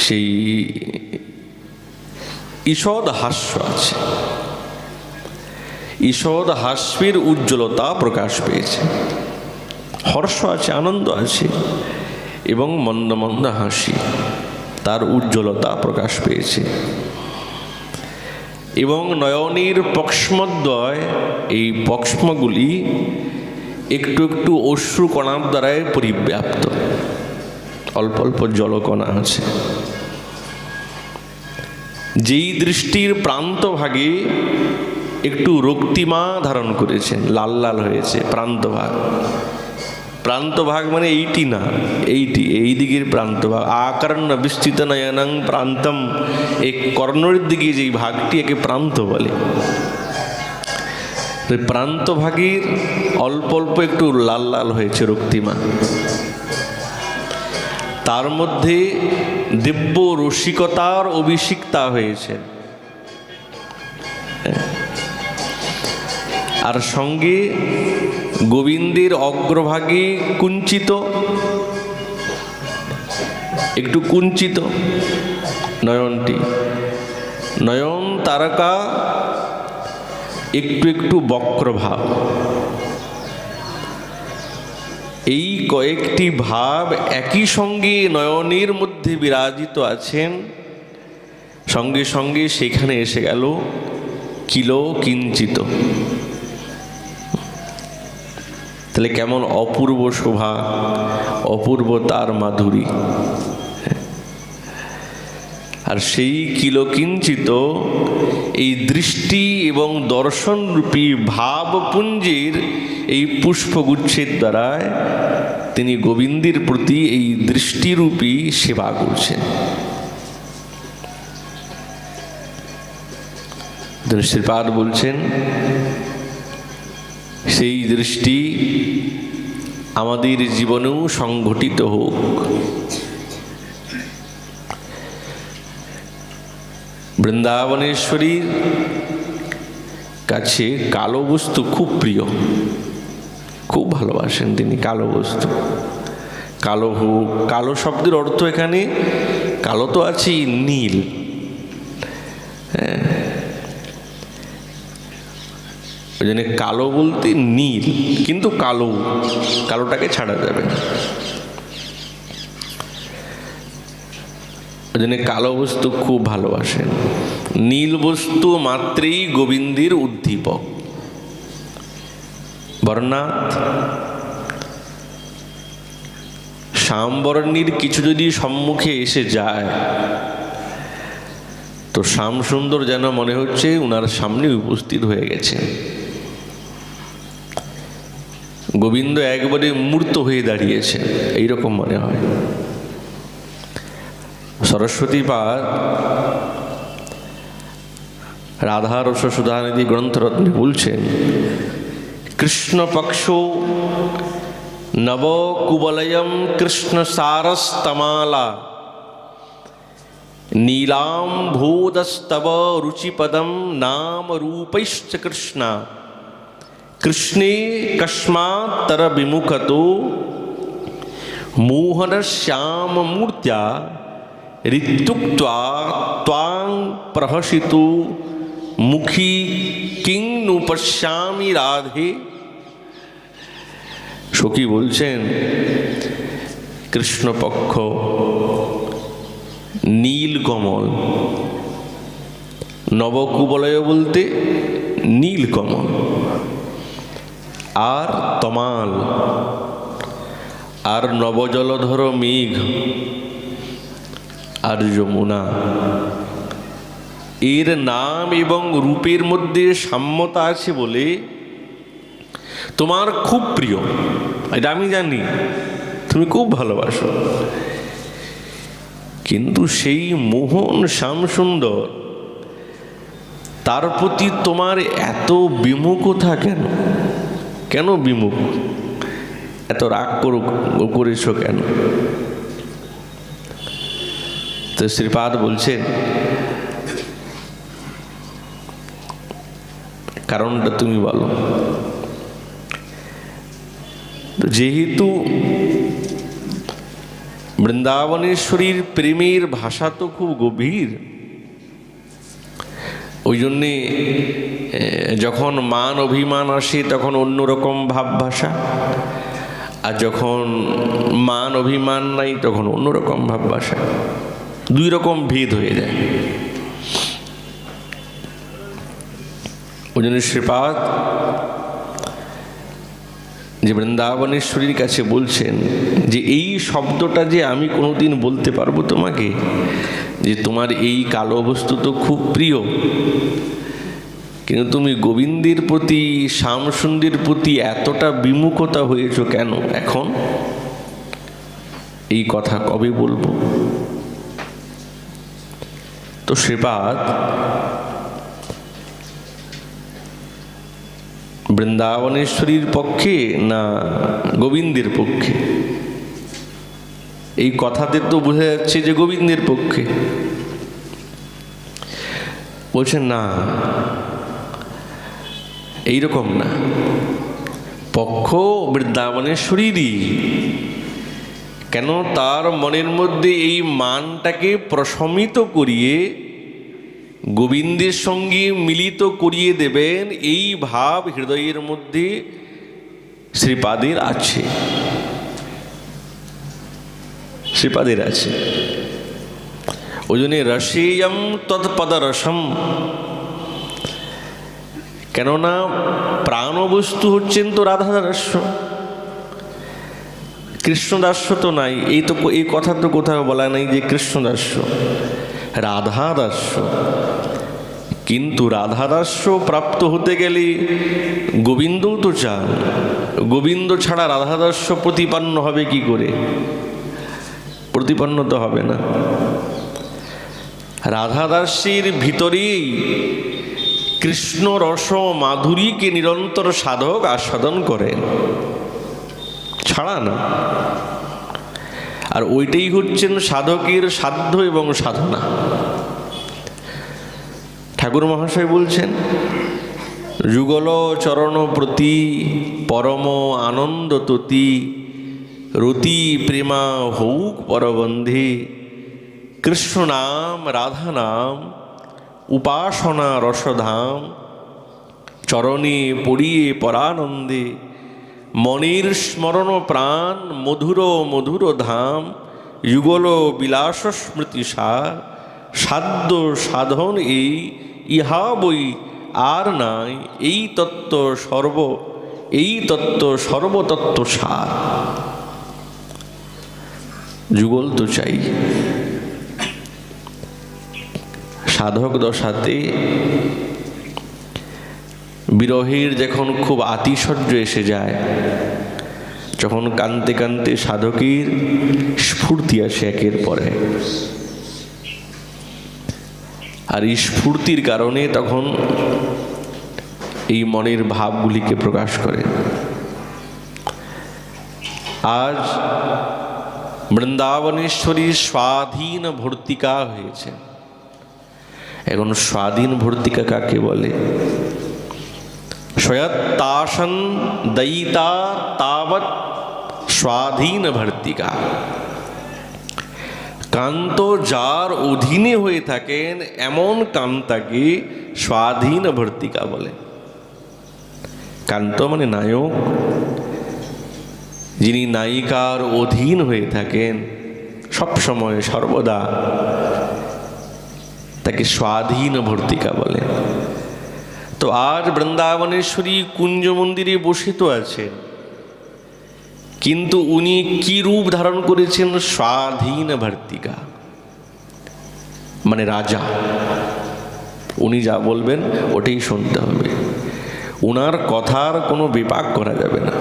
সেই ঈষদ হাস্য আছে। ঈষদ হাস্যের উজ্জ্বলতা প্রকাশ পেয়েছে। হর্ষ আছে, আনন্দ আছে, এবং মন্দ মন্দ হাসি, তার উজ্জ্বলতা প্রকাশ পেয়েছে। এবং নয়নের পক্ষ্মদ্বয়, এই পক্ষ্মগুলি একটু একটু অশ্রুকণার দ্বারাই পরিব্যাপ্ত, অল্প অল্প জলকণা আছে। যেই দৃষ্টির প্রান্তভাগে একটু রক্তিমা ধারণ করেছেন, লাল লাল হয়েছে প্রান্তভাগ। প্রান্তভাগ মানে এইটি না, এই দিকের প্রান্তভাগ। আকর্ণ বিস্তৃত নয়নং প্রান্তম, এই কর্ণের দিকে যেই ভাগটি একে প্রান্ত বলে। প্রান্তভাগের অল্প অল্প একটু লাল লাল হয়েছে রক্তিমা। তার মধ্যে দিব্য রসিকতার অভিষিক্তা হয়েছে, আর সঙ্গে গোবিন্দের অগ্রভাগে কুঞ্চিত, একটু কুঞ্চিত নয়নটি, নয়ন তারকা একটু একটু বক্রভাব। এই কয়েকটি ভাব একই সঙ্গে নয়নের মধ্যে বিরাজিত আছেন। সঙ্গে সঙ্গে সেখানে এসে গেল কিল কিঞ্চিত। তাহলে কেমন অপূর্ব শোভা, অপূর্ব তার মাধুরী। আর সেই কিলকিঞ্চিত এই দৃষ্টি এবং দর্শনরূপী ভাবপুঞ্জের এই পুষ্পগুচ্ছের দ্বারায় তিনি গোবিন্দের প্রতি এই দৃষ্টিরূপী সেবা করছেন। শ্রীপাদ বলছেন সেই দৃষ্টি আমাদের জীবনেও সংঘটিত হোক। বৃন্দাবনেশ্বরীর কাছে কালো বস্তু খুব প্রিয়, খুব ভালোবাসেন তিনি কালো বস্তু। কালো হোক, কালো শব্দের অর্থ এখানে কালো তো আছেই, নীল। ওই জন্য কালো বলতে নীল, কিন্তু কালো, কালোটাকে ছাড়া যাবে না। ওই জন্য কালো বস্তু খুব ভালোবাসেন। নীল বস্তু মাত্রেই গোবিন্দের উদ্দীপক। বর্ণাত শ্যামবর্ণীর কিছু যদি সম্মুখে এসে যায় তো শ্যামসুন্দর যেন মনে হচ্ছে উনার সামনে উপস্থিত হয়ে গেছে। গোবিন্দ একবারে মূর্ত হয়ে দাঁড়িয়েছে, এইরকম মনে হয়। সরস্বতী পাদ রাধা রস সুধানিধি গ্রন্থরত্নে বলছেন, কৃষ্ণপক্ষ নবকুবলয়ম কৃষ্ণ সারস্তমালা নীলাম ভূদস্তব রুচিপদম নাম রূপৈশ্চ কৃষ্ণ কৃষ্ণে কস্মাত্তর বিমুখতো মোহন শ্যাম মূর্ত্য়া ঋতুক্ত্বা ত্বাং প্রহসিতো মুখী কিং নু পশ্যামি রাধে। সখী বলছেন কৃষ্ণপক্ষ নীলকমল, নবকুবলয় বলতে নীলকমল, আর তমাল আর নবজলধর মেঘ আর যমুনা, এর নাম এবং রূপের মধ্যে সাম্যতা আছে বলে তোমার খুব প্রিয়। এটা আমি জানি, তুমি খুব ভালোবাসো, কিন্তু সেই মোহন শ্যামসুন্দর তার প্রতি তোমার এত বিমুখতা কেন? কেন বিমুখ? এত রাগ করেছ কেন? তো শ্রীপাদ বলছেন কারণটা তুমি বলো। যেহেতু বৃন্দাবনেশ্বরীর প্রেমের ভাষা তো খুব গভীর, ওই জন্যে যখন মান অভিমান আসে তখন অন্যরকম ভাব ভাষা, আর যখন মান অভিমান নাই তখন অন্যরকম ভাব ভাষা, দুই রকম ভেদ হয়ে যায়। ওই জন্য শ্রীপাদ যে বৃন্দাবনেশ্বরীর কাছে বলছেন যে এই শব্দটা যে আমি কোনোদিন বলতে পারবো তোমাকে, যে তোমার এই কালো বস্তু তো খুব প্রিয়, কিন্তু তুমি গোবিন্দের প্রতি শ্যামসুন্দরের প্রতি এতটা বিমুখতা হয়েছ কেন এখন? এই কথা কবে বলবো? তো শ্রীপাদ বৃন্দাবনেশ্বরীর পক্ষে না গোবিন্দের পক্ষে? এই কথাতে তো বোঝা যাচ্ছে যে গোবিন্দের পক্ষে। বলছেন না, এইরকম না, পক্ষ বৃন্দাবনেশ্বরীরই। কেন? তার মনের মধ্যে এই মানটাকে প্রশমিত করিয়ে গোবিন্দের সঙ্গে মিলিত করিয়ে দেবেন, এই ভাব হৃদয়ের মধ্যে শ্রীপাদের আছে, শ্রীপাদের আছে। ওই জন্য রসেয়ম তৎপদ রসম, কেননা প্রাণবস্তু হচ্ছেন তো রাধাদাস্য, কৃষ্ণদাস্য তো নাই। এই কথা তো কোথাও বলা নাই যে কৃষ্ণদাস্য, রাধাদাস্য। কিন্তু রাধাদাস্য প্রাপ্ত হতে গেলে গোবিন্দও তো চান, গোবিন্দ ছাড়া রাধাদাস্য প্রতিপন্ন হবে কি করে? প্রতিপন্ন তো হবে না। রাধাদাসীর ভিতরেই কৃষ্ণ রস মাধুরীকে নিরন্তর সাধক আস্বাদন করেন, ছাড়া না। আর ওইটাই হচ্ছেন সাধকের সাধ্য এবং সাধনা। ঠাকুর মহাশয় বলছেন, যুগল চরণ প্রতি পরম আনন্দ ততি, রতি প্রেমা হৌক পরবন্ধে, কৃষ্ণ নাম রাধা নাম উপাসনা রসধাম, চরণে পড়িয়ে পরানন্দে, মনের স্মরণ প্রাণ মধুর মধুর ধাম, যুগল বিলাস স্মৃতি সার, সাধ্য সাধন এই ইহা বই আর নাই, এই তত্ত্ব সর্বতত্ত্ব সার। যুগল তো চাই। সাধক দশাতে বিরহের যখন খুব আতিশয্য এসে যায়, যখন কানতে কানতে সাধকের স্ফূর্তি আসে একের পরে, আর এই স্ফূর্তির কারণে তখন এই মনের ভাবগুলিকে প্রকাশ করে। আজ বৃন্দাবনেশ্বরী স্বাধীন ভর্তিকা হয়েছে। এখন স্বাধীন ভর্তিকা কাকে বলে? স্বয়ত্তাসন দয়িতা তাবৎ স্বাধীন ভর্তিকা। কান্ত যার অধীনে হয়ে থাকেন এমন কান্তাকে স্বাধীন ভর্তিকা বলে। কান্ত মানে নায়ক, যিনি নায়িকার অধীন হয়ে থাকেন সবসময় সর্বদা, তাকে স্বাধীন ভর্তিকা বলে। তো আজ বৃন্দাবনেশ্বরী কুঞ্জ মন্দিরে বসে তো আছেন, কিন্তু উনি কি রূপ ধারণ করেছেন? স্বাধীন ভর্তিকা, মানে রাজা। উনি যা বলবেন ওটাই শুনতে হবে, উনার কথার কোনো বিপাক করা যাবে না।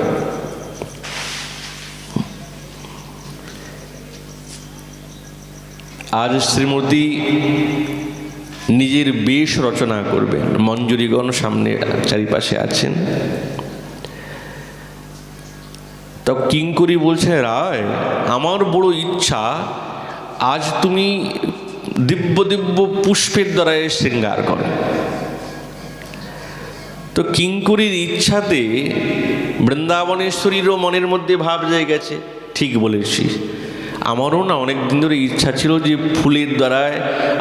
আজ শ্রীমতী নিজের বেশ রচনা করবেন, মঞ্জুরিগণ সামনে চারিপাশে আছেন। তো কিঙ্করী বলছে, রায় আমার বড় ইচ্ছা আজ তুমি দিব্য দিব্য পুষ্পের দ্বারা শৃঙ্গার করো। তো কিঙ্করীর ইচ্ছাতে বৃন্দাবনেশ্বরীরও মনের মধ্যে ভাব জেগে গেছে। ঠিক বলেছি, আমারও না অনেক দিন ধরে ইচ্ছা ছিল যে ফুলের দ্বারায়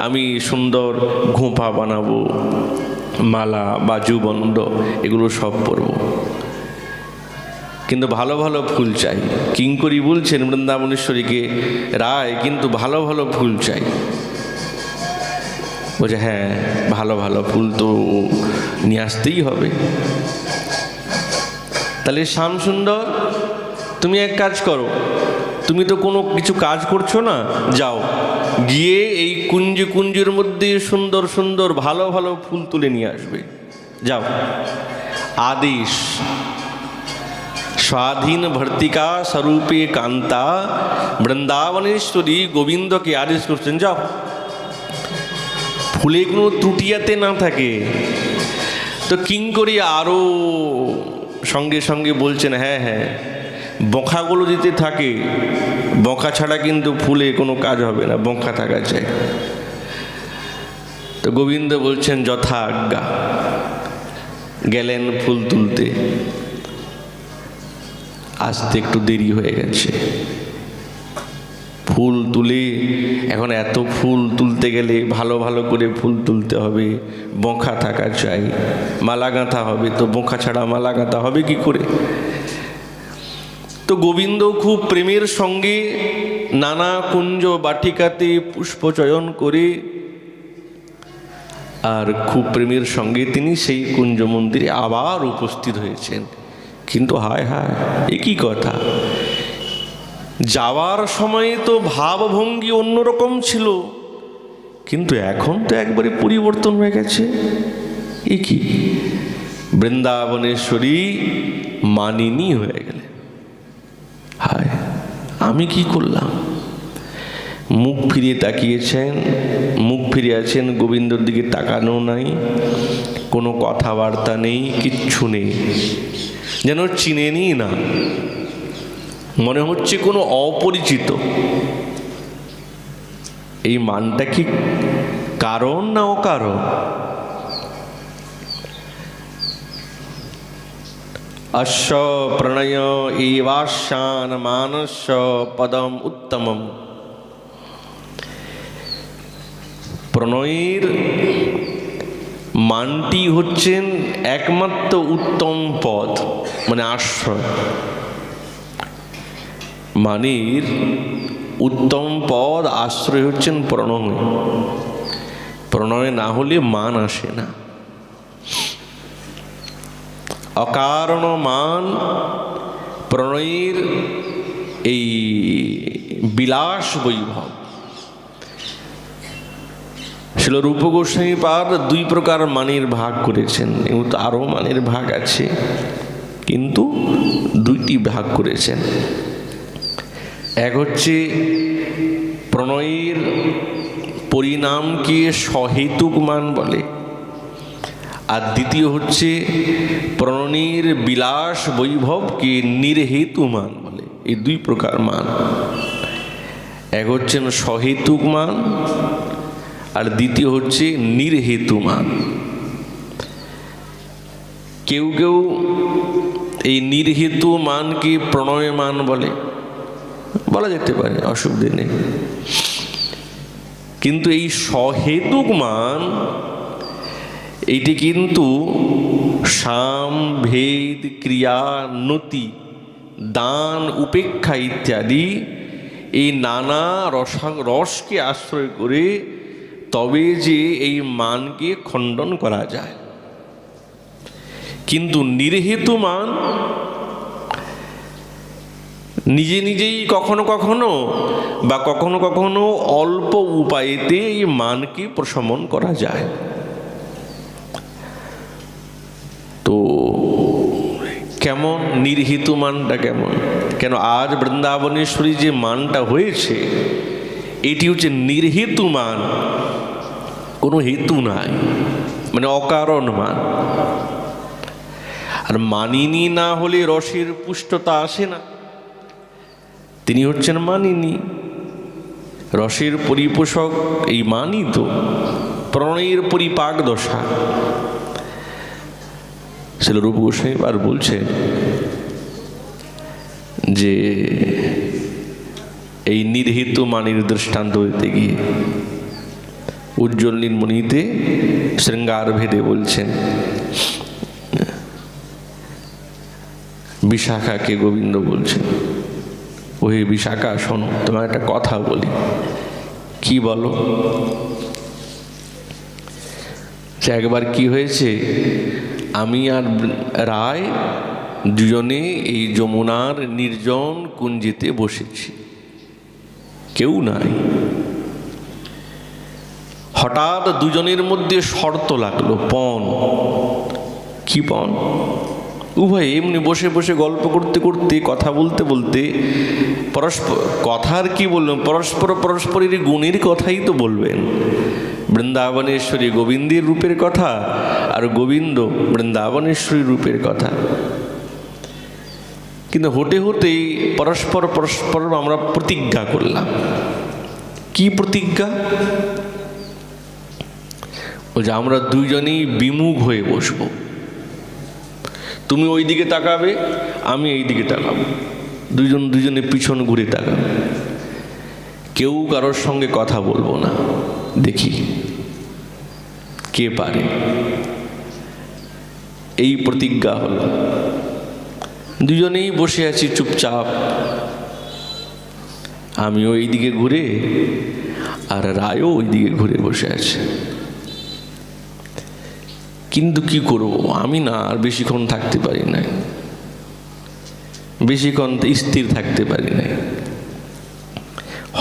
আমি সুন্দর ঘোঁপা বানাবো, মালা বাজুবন্ধ এগুলো সব পরব, কিন্তু ভালো ভালো ফুল চাই। কিঙ্করী বলছেন বৃন্দাবনেশ্বরীকে, রায় কিন্তু ভালো ভালো ফুল চাই। বলছে, হ্যাঁ ভালো ভালো ফুল তো নিয়ে আসতেই হবে। তাহলে শ্যামসুন্দর তুমি এক কাজ করো, তুমি তো কোনো কিছু কাজ করছো না, যাও গিয়ে এই কুঞ্জের মধ্যে সুন্দর সুন্দর ভালো ভালো ফুল তুলে নিয়ে আসবে, যাও। আদেশ। স্বাধীন ভর্তিকা স্বরূপে কান্তা বৃন্দাবনেশ্বরী গোবিন্দকে আদেশ করছেন, যাও ফুলে কোনো ত্রুটিয়াতে না থাকে। তো কিঙ্করী আরও সঙ্গে সঙ্গে বলছেন, হ্যাঁ হ্যাঁ বঁখাগুলো দিতে থাকে, বঁখা ছাড়া কিন্তু ফুলে কোনো কাজ হবে না, বঁখা থাকা চাই। তো গোবিন্দ বলছেন, যথা আজ্ঞা। গেলেন ফুল তুলতে, আসতে একটু দেরি হয়ে গেছে। ফুল তুলে এখন এত ফুল তুলতে গেলে ভালো ভালো করে ফুল তুলতে হবে, বঁখা থাকা চাই, মালা গাঁথা হবে, তো বঁখা ছাড়া মালা গাঁথা হবে কি করে? তো গোবিন্দ খুব প্রেমের সঙ্গে নানা কুঞ্জ বাটিকাতে পুষ্প চয়ন করে, আর খুব প্রেমের সঙ্গে তিনি সেই কুঞ্জ মন্দিরে আবার উপস্থিত হয়েছেন। কিন্তু হায় হায়, এ কি কথা! যাওয়ার সময় তো ভাবভঙ্গি অন্যরকম ছিল, কিন্তু এখন তো একবারে পরিবর্তন হয়ে গেছে। এ কি! বৃন্দাবনেশ্বরী মানিনী হয়ে গেলে। হায়, আমি কি করলাম! মুখ ফিরিয়ে তাকিয়েছেন, মুখ ফিরে আছেন, গোবিন্দর দিকে তাকানো নাই, কোনো কথাবার্তা নেই, কিচ্ছু নেই, যেন চিনেনি না, মনে হচ্ছে কোনো অপরিচিত। এই মানটা কি কারণ না অকারণ? অশ্ব প্রণয় এবাশ্যান মানস্য পদম উত্তমম। প্রণয়ের মানটি হচ্ছেন একমাত্র উত্তম পদ, মানে আশ্রয়। মানের উত্তম পদ আশ্রয় হচ্ছেন প্রণয়। প্রণয় না হলে মান আসে না। অকারণ মান প্রণয়ের এই বিলাস বৈভব। শিল রূপ গোস্বামী পাদ দুই প্রকার মানের ভাগ করেছেন, এবং তো আরও মানের ভাগ আছে, কিন্তু দুইটি ভাগ করেছেন। এক হচ্ছে প্রণয়ের পরিণামকে সহেতুক মান বলে, আর দ্বিতীয় হচ্ছে প্রণয়ের বিলাস বৈভবকে নির্হেতু মান বলে। এই দুই প্রকার মান, এক হচ্ছেন সহেতুক মান, আর দ্বিতীয় হচ্ছে নির্হেতু মান। কেউ কেউ এই নির্হেতু মানকে প্রণয় মান বলে, বলা যেতে পারে, অসুবিধে নেই। কিন্তু এই সহেতুক মান, এটি কিন্তু সাম, ভেদ, ক্রিয়া, নতি, দান, উপেক্ষা ইত্যাদি এই নানা রসকে আশ্রয় করে তবে যে এই মানকে খণ্ডন করা যায়। কিন্তু নির্হেতু মান নিজে নিজেই কখনো কখনো বা কখনো কখনো অল্প উপায়েতে এই মানকে প্রশমন করা যায়। তো কেমন নির্হিত মানটা কেমন? কেন আজ বৃন্দাবনেশ্বরী যে মানটা হয়েছে, এটি হচ্ছে নির্হেতু মান, কোনো হেতু নাই, মানে অকারণ মান। আর মানিনী না হলে রসের পুষ্টতা আসে না। তিনি হচ্ছেন মানিনী, রসের পরিপোষক এই মানই তো, প্রণয়ের পরিপাক দশা। শিল রূপ গোস্বামী আর বলছে যে এই নির্হিত মানের দৃষ্টান্ত দিতে গিয়ে উজ্জ্বল নীলমণিতে শৃঙ্গার ভেদে বলছেন, বিশাখাকে গোবিন্দ বলছেন, ওহে বিশাখা শোনো, তোমার একটা কথা বলি। কি বলো? একবার কি হয়েছে, আমি আর রায় দুজনে এই যমুনার নির্জন কুঞ্জিতে বসেছি, কেউ নাই। হঠাৎ দুজনের মধ্যে শর্ত লাগলো, পণ। কি পণ? উভয় এমনি বসে বসে গল্প করতে করতে, কথা বলতে বলতে পরস্পর, কথার কি বলবেন, পরস্পর পরস্পরের গুণের কথাই তো বলবেন। বৃন্দাবনেশ্বরী গোবিন্দের রূপের কথা, আর গোবিন্দ বৃন্দাবনেশ্বরী রূপের কথা। কিন্তু হতে হতেই পরস্পর পরস্পর আমরা প্রতিজ্ঞা করলাম। কি প্রতিজ্ঞা? ও যে আমরা দুইজনেই বিমুখ হয়ে বসবো। তুমি ওই দিকে তাকাবে, আমি এই দিকে তাকাবো, দুজনে পিছন ঘুরে তাকাবে, কেউ কারোর সঙ্গে কথা বলবো না, দেখি কে পারে। এই প্রতিজ্ঞা হলো। দুজনেই বসে আছি চুপচাপ, আমিও এই দিকে ঘুরে, আর রায়ও ওই দিকে ঘুরে বসে আছে। কিন্তু কি করব, আমি না আর বেশিক্ষণ থাকতে পারি না, বেশিক্ষণ স্থির থাকতে পারি না।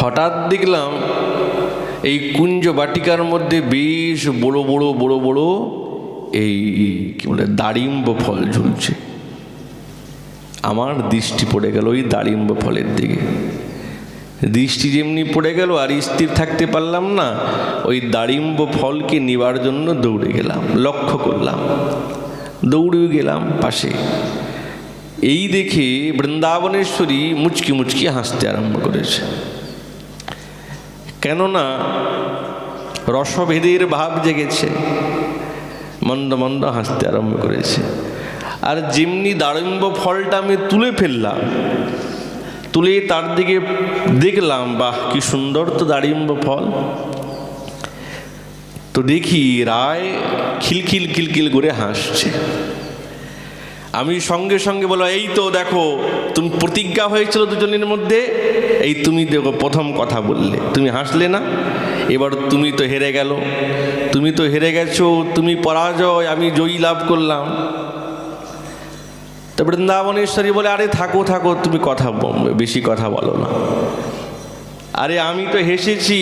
হঠাৎ দেখলাম এই কুঞ্জ বাটিকার মধ্যে বেশ বড় বড় বড় বড় এই কি বলে দাড়িম্ব ফল ঝুলছে। আমার দৃষ্টি পড়ে গেল ওই দাড়িম্ব ফলের দিকে। দৃষ্টি যেমনি পড়ে গেল, আর স্থির থাকতে পারলাম না, ওই দাড়িম্ব ফলকে নেবার জন্য দৌড়ে গেলাম। লক্ষ্য করলাম, দৌড়েও গেলাম পাশে। এই দেখে বৃন্দাবনেশ্বরী মুচকি মুচকি হাসতে আরম্ভ করেছে। কেননা রসভেদের ভাব জেগেছে, মন্দ মন্দ হাসতে আরম্ভ করেছে। আর যেমনি দাড়িম্ব ফলটা আমি তুলে ফেললাম, তুলে তার দিকে দেখলাম, বাহ কি সুন্দর তো দাড়িম্ব ফল। তো দেখি রায় খিলখিল খিলখিল করে হাসছে। আমি সঙ্গে সঙ্গে বললাম, এই তো দেখো, তুমি প্রতিজ্ঞা হয়েছিল দুজনের মধ্যে, এই তুমি দেখো প্রথম কথা বললে, তুমি হাসলে না, এবার তুমি তো হেরে গেল, তুমি তো হেরে গেছো, তুমি পরাজয়, আমি জয়ী লাভ করলাম। তো বৃন্দাবনেশ্বরী বলে, আরে থাকো থাকো, তুমি কথা বেশি কথা বলো না। আরে আমি তো হেসেছি,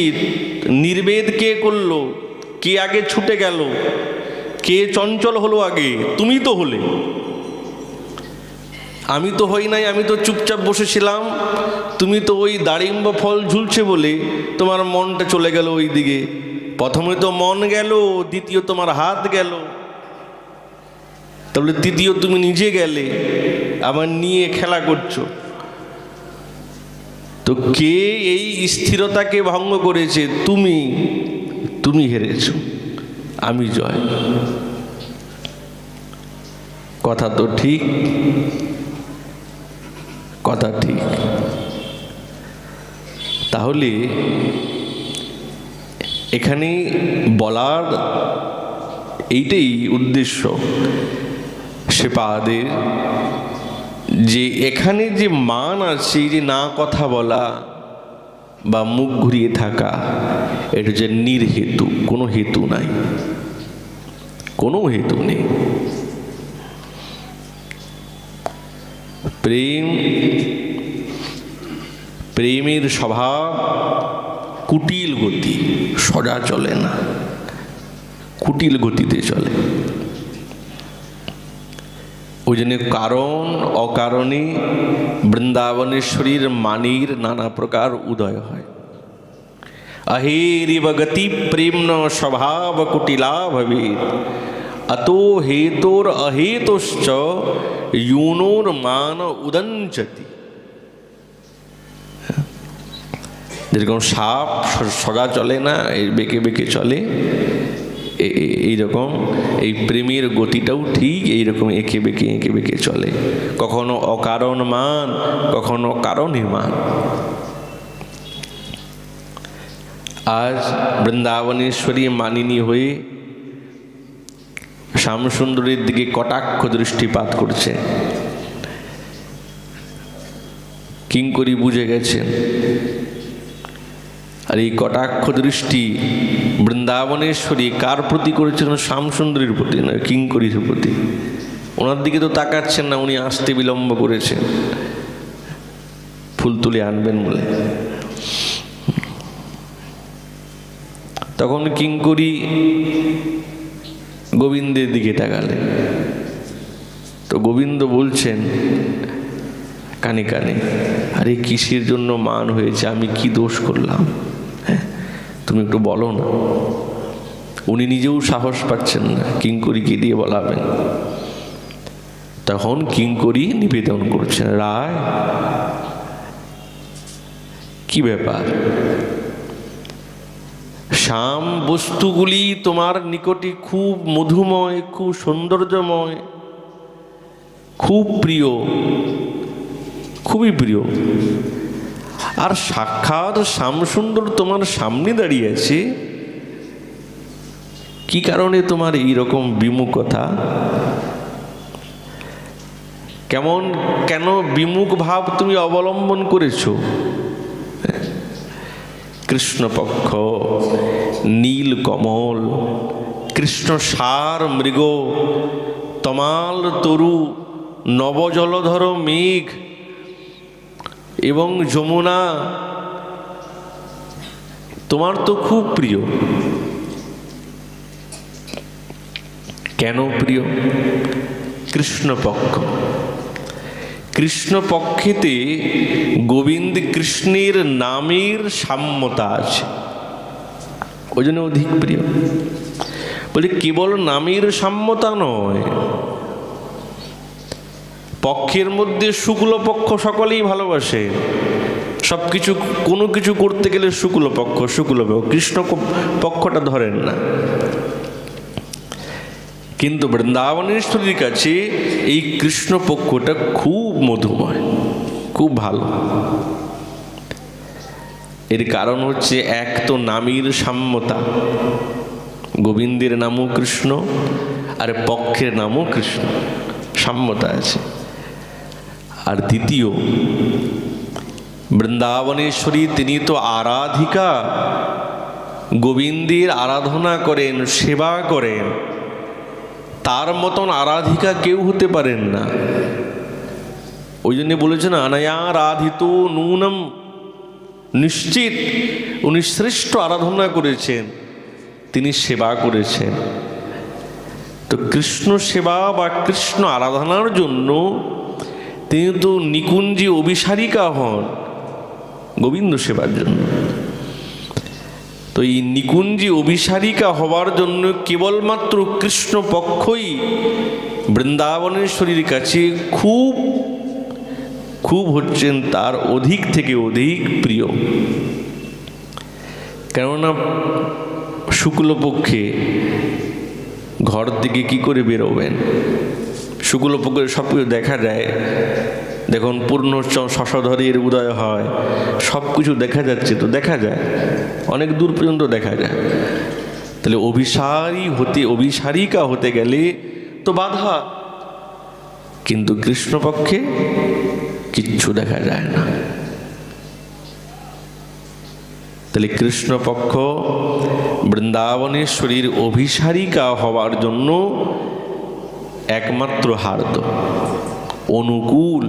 নির্বেদ কে করলো, কে আগে ছুটে গেল, কে চঞ্চল হলো আগে? তুমি তো হলে, আমি তো হই নাই, আমি তো চুপচাপ বসেছিলাম। তুমি তো ওই দাড়িম্ব ফল ঝুলছে বলে তোমার মনটা চলে গেল ওই দিকে। প্রথমে তো মন গেল, দ্বিতীয় তোমার হাত গেল, তাহলে তৃতীয় তুমি নিজে গেলে, আবার নিয়ে খেলা করছো। তো কে এই স্থিরতাকে ভঙ্গ করেছে? তুমি, তুমি হেরেছ, আমি জয়। কথা তো ঠিক, কথা ঠিক। তাহলে এখানে বলার এইটাই উদ্দেশ্য শ্রীপাদের, যে এখানে যে মান আছে, যে না কথা বলা বা মুখ ঘুরিয়ে থাকা, এটা যে নির্হেতু, কোনো হেতু নাই, কোনো হেতু নেই। প্রেম, প্রেমের স্বভাব কুটিল গতি, সোজা চলে না, কুটিল গতিতে চলে। ওই জন্য কারণ অকারণে বৃন্দাবনেশ্বরীর মানির নানা প্রকার উদয় হয়। अहेरिव गति प्रेम्न स्वभाव कुटिला भवेत् अतो हेतोर अहेतुश्च यूनोर मान उदंचति। যেরকম সাপ সোজা চলে না, বেঁকে বেঁকে চলে, এইরকম এই প্রেমের গতিটাও ঠিক এইরকম এঁকে বেঁকে চলে। কখনো অকারণ মান, কখনো কারণে মান। আজ বৃন্দাবনেশ্বরী মানিনী হয়ে শ্যামসুন্দরীর দিকে কটাক্ষ দৃষ্টিপাত করছে। কিঙ্করী বুঝে গেছেন, আর এই কটাক্ষ দৃষ্টি বৃন্দাবনেশ্বরী কার প্রতি করেছিলেন? শ্যামসুন্দরীর প্রতি নয়, কিঙ্করীর প্রতি। ওনার দিকে তো তাকাচ্ছেন না, উনি আসতে বিলম্ব করেছেন ফুল তুলে আনবেন বলে। তখন কিঙ্করী গোবিন্দের দিকে তাকালেন। তো গোবিন্দ বলছেন কানে কানে, আরে কিসের জন্য মান হয়েছে, আমি কি দোষ করলাম? হ্যাঁ, তুমি একটু বলো না। উনি নিজেও সাহস পাচ্ছেন না কিঙ্করীকে দিয়ে বলাবেন। তখন কিঙ্করী নিবেদন করছেন, রায় কি ব্যাপার? শ্যাম বস্তুগুলি তোমার নিকটে খুব মধুময়, খুব সৌন্দর্যময়, খুব প্রিয়, খুবই প্রিয়। আর সাক্ষাৎ শ্যামসুন্দর তোমার সামনে দাঁড়িয়ে আছে, কি কারণে তোমার এইরকম বিমুখতা? কেন বিমুখ ভাব তুমি অবলম্বন করেছো? কৃষ্ণপক্ষ, নীল কমল, কৃষ্ণ সার মৃগ, তমাল তরু, নবজলধর মেঘ এবং যমুনা তোমার তো খুব প্রিয়। কেন প্রিয়? কৃষ্ণপক্ষ। কৃষ্ণ পক্ষেতে গোবিন্দ কৃষ্ণের নামের সাম্যতা আছে, ওই জন্য অধিক প্রিয়। বলে কেবল নামের সাম্যতা নয়, পক্ষের মধ্যে শুক্ল পক্ষ সকলেই ভালোবাসে, সব কিছু কোনো কিছু করতে গেলে শুক্ল পক্ষ কৃষ্ণ পক্ষটা ধরেন না। কিন্তু বৃন্দাবনেশ্বরীর কাছে এই কৃষ্ণ পক্ষটা খুব মধুময়, খুব ভালো। এর কারণ হচ্ছে এক তো নামের সাম্যতা, গোবিন্দের নামও কৃষ্ণ আর পক্ষের নামও কৃষ্ণ, সাম্যতা আছে। আর দ্বিতীয়, বৃন্দাবনেশ্বরী তিনি তো আরাধিকা, গোবিন্দের আরাধনা করেন, সেবা করেন, তার মতন আরাধিকা কেউ হতে পারেন না। ওই জন্য বলেছেন অনয়া রাধিত নূনম, নিশ্চিত উনি শ্রেষ্ঠ আরাধনা করেছেন, তিনি সেবা করেছেন। তো কৃষ্ণ সেবা বা কৃষ্ণ আরাধনার জন্য তিনি তো নিকুঞ্জে অভিসারিকা হন গোবিন্দ সেবার জন্য। তো এই নিকুঞ্জে অভিসারিকা হওয়ার জন্য কেবলমাত্র কৃষ্ণ পক্ষই বৃন্দাবনেশ্বরীর কাছে খুব খুব হচ্ছেন তার অধিক থেকে অধিক প্রিয়। কেননা শুক্লপক্ষে ঘর থেকে কি করে বেরোবেন, শুক্লপক্ষে সব কিছু দেখা যায়। দেখুন পূর্ণ শশধরের উদয় হয়, সব কিছু দেখা যাচ্ছে, তো দেখা যায় অনেক দূর পর্যন্ত দেখা যায়। তাহলে অভিসারিকা হতে গেলে তো বাধা, কিন্তু কৃষ্ণপক্ষে কিচ্ছু দেখা যায় না। তাহলে কৃষ্ণপক্ষ বৃন্দাবনেশ্বরীর অভিসারিকা হওয়ার জন্য একমাত্র হার্দ, অনুকূল।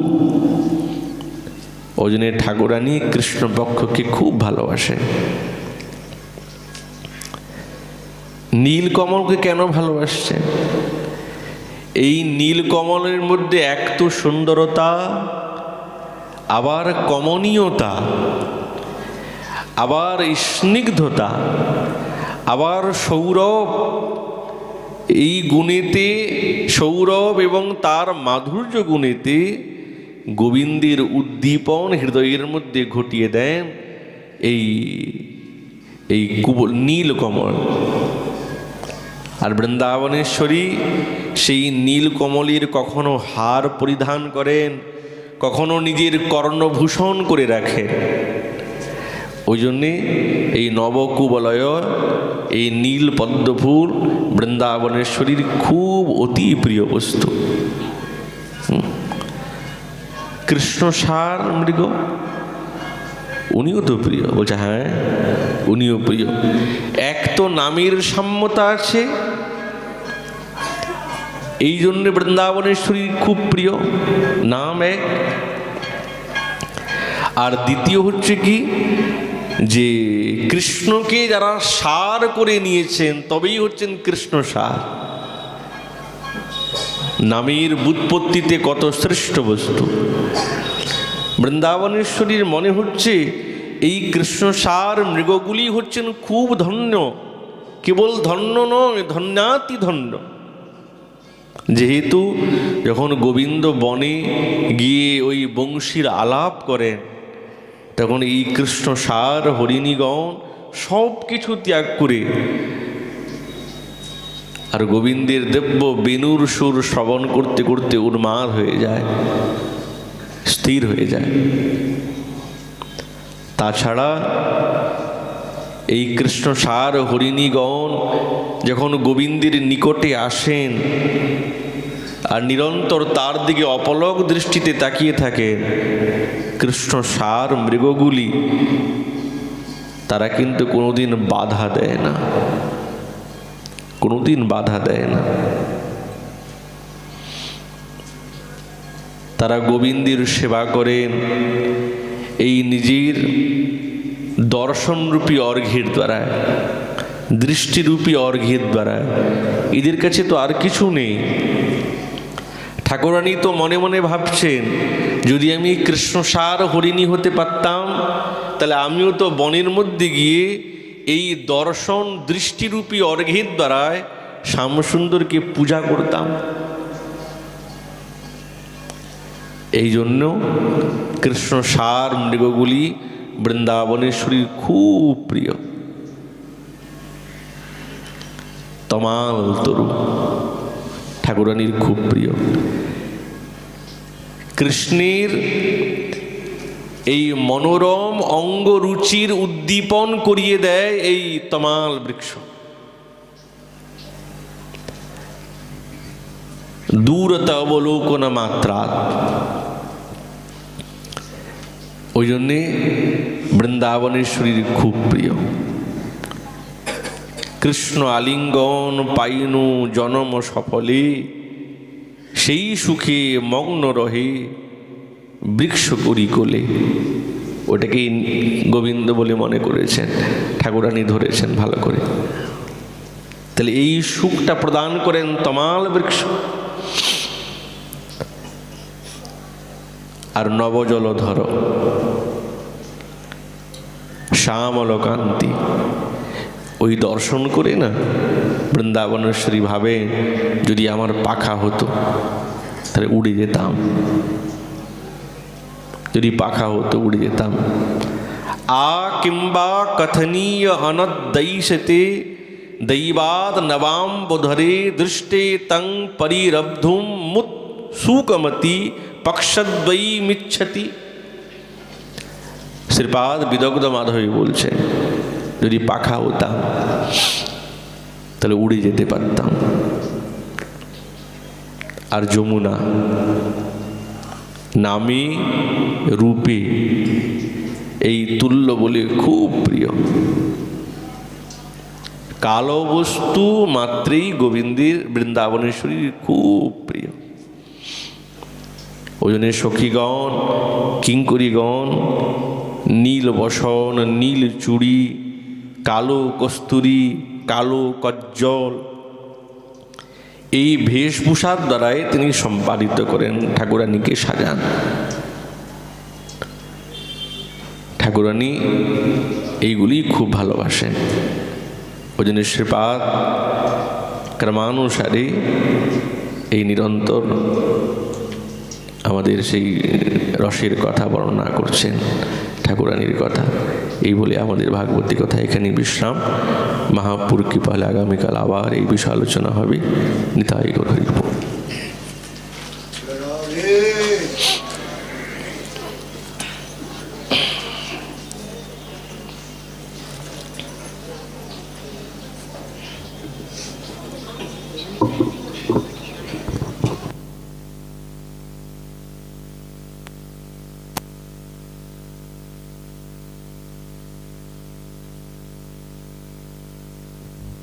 ওই জন্য ঠাকুরানী কৃষ্ণপক্ষকে খুব ভালোবাসে। নীলকমলকে কেন ভালোবাসছে? এই নীলকমলের মধ্যে এক তো সুন্দরতা, আবার কমনীয়তা, আবার স্নিগ্ধতা, আবার সৌরভ। এই গুণেতে, সৌরভ এবং তার মাধুর্য গুণেতে গোবিন্দের উদ্দীপন হৃদয়ের মধ্যে ঘটিয়ে দেন এই নীলকমল। আর বৃন্দাবনেশ্বরী সেই নীলকমলের কখনো হার পরিধান করেন, কখনো নিজের কর্ণভূষণ করে রাখেন। ওই জন্যে এই নবকুবলয়, এই নীল পদ্মফুল বৃন্দাবনেশ্বরীর খুব অতি প্রিয় বস্তু। কৃষ্ণ সার মৃগ, উনিও তো প্রিয়। বলছে হ্যাঁ, উনিও প্রিয়। এক তো নামের সাম্যতা আছে, এই জন্য বৃন্দাবনেশ্বরী খুব প্রিয়, নাম এক। আর দ্বিতীয় হচ্ছে কি, যে কৃষ্ণকে যারা সার করে নিয়েছেন তবেই হচ্ছেন কৃষ্ণ সার। নামের ব্যুৎপত্তিতে কত শ্রেষ্ঠ বস্তু। বৃন্দাবনেশ্বরীর মনে হচ্ছে এই কৃষ্ণ সার মৃগগুলি হচ্ছেন খুব ধন্য, কেবল ধন্য নয়, ধন্যাতি ধন্য। যেহেতু যখন গোবিন্দ বনে গিয়ে ওই বংশীর আলাপ করেন, তখন এই কৃষ্ণ সার হরিণীগণ সব কিছু ত্যাগ করে আর গোবিন্দের দিব্য বেণুর সুর শ্রবণ করতে করতে উন্মাদ হয়ে যায়, স্থির হয়ে যায়। তাছাড়া এই কৃষ্ণ সার হরিণীগণ যখন গোবিন্দের নিকটে আসেন আর নিরন্তর তার দিকে অপলক দৃষ্টিতে তাকিয়ে থাকেন, কৃষ্ণ সার মৃগগুলি তারা কিন্তু কোনোদিন বাধা দেয় না, কোনোদিন বাধা দেয় না। তারা গোবিন্দের সেবা করেন এই নিজের দর্শনরূপী অর্ঘ্যের দ্বারা, দৃষ্টিরূপী অর্ঘ্যের দ্বারা। এদের কাছে তো আর কিছু নেই। ঠাকুরানী তো মনে মনে ভাবছেন, যদি আমি কৃষ্ণসার হরিণী হতে পারতাম তাহলে আমিও তো বনের মধ্যে গিয়ে এই দর্শন দৃষ্টিরূপী অর্ঘ্যের দ্বারায় শ্যামসুন্দরকে পূজা করতাম। এই জন্য কৃষ্ণসার মৃগগুলি বৃন্দাবনেশ্বরীর খুব প্রিয়। তমাল তরু ঠাকুরানীর খুব প্রিয়। কৃষ্ণের এই মনোরম অঙ্গ রুচির উদ্দীপন করিয়ে দেয় এই তমাল বৃক্ষ। দূরত অবলোকন মাত্রা। ওই জন্যে বৃন্দাবনেশ্বরীর খুব প্রিয়। কৃষ্ণ আলিঙ্গন পাইনু জনম সফলে, সেই সুখে মগ্ন রহে বৃক্ষ করি কোলে। ওটাকেই গোবিন্দ বলে মনে করেছেন, ঠাকুরানী ধরেছেন ভালো করে। তাহলে এই সুখটা প্রদান করেন তমাল বৃক্ষ। আর নবজলধর শ্যামল কান্তি, ওই দর্শন করে না বৃন্দাবনেশ্বরী ভাবে, যদি আমার পাখা হতো তাহলে উড়ে যেতাম, যদি পাখা হতো উড়ে যেতাম। আ কিংবা কথনীয় অনদ্দৈশতে দৈবাদ নবাম বোধরে দৃষ্টে তং পরিরব্ধুম মুত সুকমতি পক্ষদ্বৈ মিচ্ছতি। শ্রীপাদ বিদগ্ধ মাধবী বলছেন, যদি পাখা হতাম তাহলে উড়ে যেতে পারতাম। আর যমুনা নামে রূপে এই তুল্য বলে খুব প্রিয়। কালো বস্তু মাত্রেই গোবিন্দের বৃন্দাবনেশ্বরীর খুব প্রিয়। ওই জন্য সখীগণ কিঙ্করীগণ নীল বসন, নীল চুড়ি, কালো কস্তুরী, কালো কজ্জল, এই বেশভূষার দ্বারাই তিনি সম্পাদিত করেন, ঠাকুরানীকে সাজান। ঠাকুরানী এইগুলি খুব ভালোবাসেন। ওই জন্য শ্রীপাদ ক্রমানুসারে এই নিরন্তর আমাদের সেই রসের কথা বর্ণনা করছেন, ঠাকুরানীর কথা। এই বলে আমাদের ভাগবতী কথা এখানে বিশ্রাম। মহাপুর কৃপালে আগামীকাল আবার এই বিষয়ে আলোচনা হবে। নিতাই গৌর হরি।